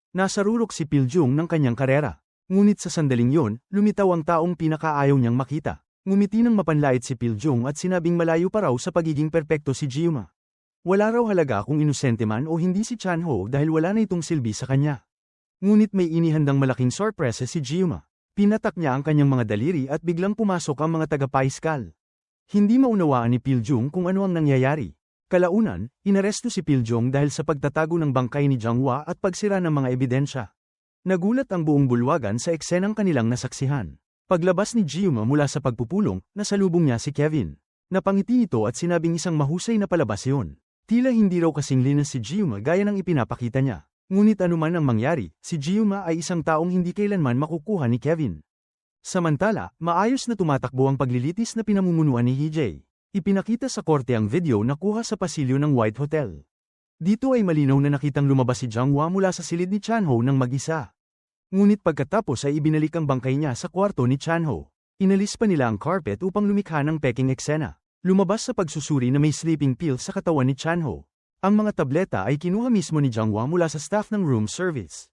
[SPEAKER 1] Nasa rurok si Pil-jung ng kanyang karera. Ngunit sa sandaling yon, lumitaw ang taong pinakaayaw niyang makita. Ngumiti ng mapanlait si Pil-jung at sinabing malayo pa raw sa pagiging perpekto si Jiuma. Wala raw halaga kung inosente man o hindi si Chan-ho dahil wala na itong silbi sa kanya. Ngunit may inihandang malaking sorpresa si Jiuma. Pinatak niya ang kanyang mga daliri at biglang pumasok ang mga taga-paiskal. Hindi maunawaan ni Pil-jung kung ano ang nangyayari. Kalaunan, inaresto si Pil-jung dahil sa pagtatago ng bangkay ni Jang-hwa at pagsira ng mga ebidensya. Nagulat ang buong bulwagan sa eksenang kanilang nasaksihan. Paglabas ni Jiuma mula sa pagpupulong, nasalubong niya si Kevin. Napangiti ito at sinabing isang mahusay na palabas yun. Tila hindi raw kasing linas si Jiuma gaya ng ipinapakita niya. Ngunit anuman ang mangyari, si Jiuma ay isang taong hindi kailanman makukuha ni Kevin. Samantala, maayos na tumatakbo ang paglilitis na pinamumunuan ni Hee-jae. Ipinakita sa korte ang video na kuha sa pasilyo ng White Hotel. Dito ay malinaw na nakitang lumabas si Jang-hwa mula sa silid ni Chan-ho ng mag-isa. Ngunit pagkatapos ay ibinalik ang bangkay niya sa kwarto ni Chan-ho. Inalis pa nila ang carpet upang lumikha ng peking eksena. Lumabas sa pagsusuri na may sleeping pills sa katawan ni Chan-ho. Ang mga tableta ay kinuha mismo ni Jang-hwa mula sa staff ng room service.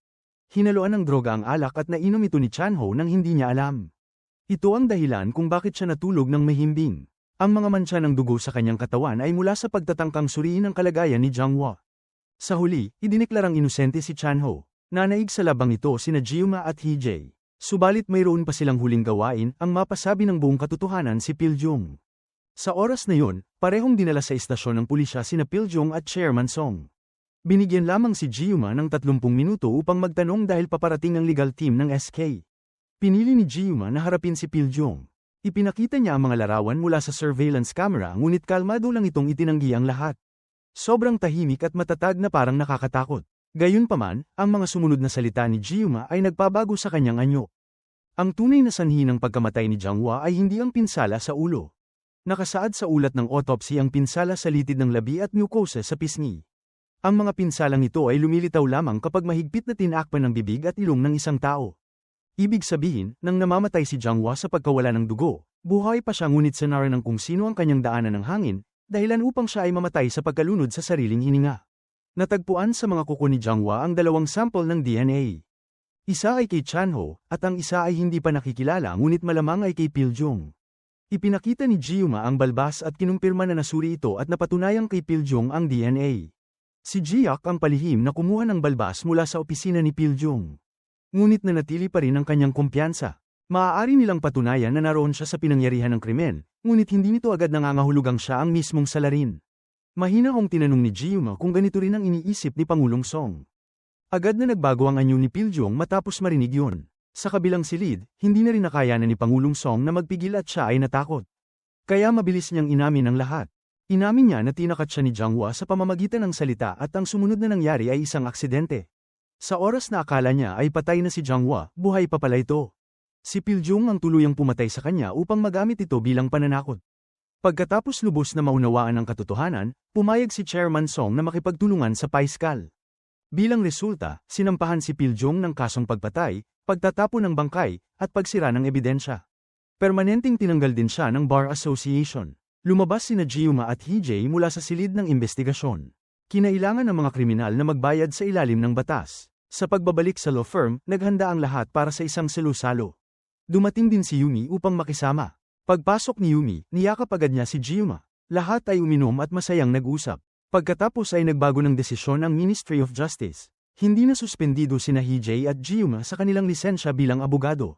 [SPEAKER 1] Hinaluan ng droga ang alak at nainom ito ni Chan-ho nang hindi niya alam. Ito ang dahilan kung bakit siya natulog ng mahimbing. Ang mga mantsa ng dugo sa kanyang katawan ay mula sa pagtatangkang suriin ang kalagayan ni Jang-hwa. Sa huli, idineklarang inosente si Chan-ho. Nanaig sa labang ito sina Jiuma at Hee-jae. Subalit mayroon pa silang huling gawain ang mapasabi ng buong katotohanan si Pil-jung. Sa oras na yon, parehong dinala sa istasyon ng pulisya sina Pil-jung at Chairman Song. Binigyan lamang si Jiuma ng 30 minuto upang magtanong dahil paparating ang legal team ng SK. Pinili ni Jiuma na harapin si Pil-jung. Ipinakita niya ang mga larawan mula sa surveillance camera ngunit kalmado lang itong itinanggi ang lahat. Sobrang tahimik at matatag na parang nakakatakot. Gayunpaman, ang mga sumunod na salita ni Jiuma ay nagpabago sa kanyang anyo. Ang tunay na sanhi ng pagkamatay ni Jiang Hua ay hindi ang pinsala sa ulo. Nakasaad sa ulat ng autopsy ang pinsala sa litid ng labi at mucosa sa pisngi. Ang mga pinsalang ito ay lumilitaw lamang kapag mahigpit na tinakpan ng bibig at ilong ng isang tao. Ibig sabihin, nang namamatay si Jiang Hua sa pagkawala ng dugo, buhay pa siya ngunit sanara ng kung sino ang kanyang daanan ng hangin, dahilan upang siya ay mamatay sa pagkalunod sa sariling hininga. Natagpuan sa mga kuko ni Jiang Hua ang dalawang sample ng DNA. Isa ay kay Chan Ho, at ang isa ay hindi pa nakikilala ngunit malamang ay kay Pil Jung. Ipinakita ni Jiuma ang balbas at kinumpirma na nasuri ito at napatunayang kay Pil Jung ang DNA. Si Jiak ang palihim na kumuha ng balbas mula sa opisina ni Pil Jung. Ngunit nanatili pa rin ang kanyang kumpiyansa. Maaari nilang patunayan na naroon siya sa pinangyarihan ng krimen, ngunit hindi nito agad nangangahulugang siya ang mismong salarin. Mahina kong tinanong ni Jiuma kung ganito rin ang iniisip ni Pangulong Song. Agad na nagbago ang anyo ni Pil Jung matapos marinig yun. Sa kabilang silid, hindi na rin nakayanan ni Pangulong Song na magpigil at siya ay natakot. Kaya mabilis niyang inamin ang lahat. Inamin niya na tinakat siya ni Jiang Hua sa pamamagitan ng salita at ang sumunod na nangyari ay isang aksidente. Sa oras na akala niya ay patay na si Jiang Hua, buhay pa pala ito. Si Pil Jung ang tuluyang pumatay sa kanya upang magamit ito bilang pananakot. Pagkatapos lubos na maunawaan ang katotohanan, pumayag si Chairman Song na makipagtulungan sa paiskal. Bilang resulta, sinampahan si Pil Jung ng kasong pagpatay, pagtatapon ng bangkay, at pagsira ng ebidensya. Permanenteng tinanggal din siya ng Bar Association. Lumabas sina Jiuma at Hee-jae mula sa silid ng investigasyon. Kinailangan ng mga kriminal na magbayad sa ilalim ng batas. Sa pagbabalik sa law firm, naghanda ang lahat para sa isang selusalo. Dumating din si Yumi upang makisama. Pagpasok ni Yumi, niyakap agad niya si Jiuma. Lahat ay uminom at masayang nag-usap. Pagkatapos ay nagbago ng desisyon ang Ministry of Justice. Hindi na suspendido sina Hee-jae at Jiuma sa kanilang lisensya bilang abogado.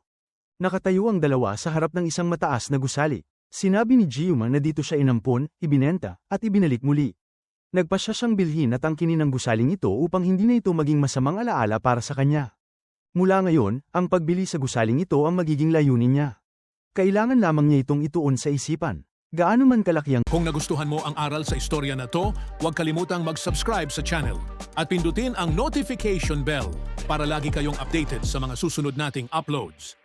[SPEAKER 1] Nakatayo ang dalawa sa harap ng isang mataas na gusali. Sinabi ni Jiuma na dito siya inampon, ibinenta, at ibinalik muli. Nagpasya siyang bilhin at angkinin ng gusaling ito upang hindi na ito maging masamang alaala para sa kanya. Mula ngayon, ang pagbili sa gusaling ito ang magiging layunin niya. Kailangan lamang niya itong ituon sa isipan. Gaano man kalaki ang...
[SPEAKER 2] Kung nagustuhan mo ang aral sa istorya na to, huwag kalimutang mag-subscribe sa channel at pindutin ang notification bell para lagi kayong updated sa mga susunod nating uploads.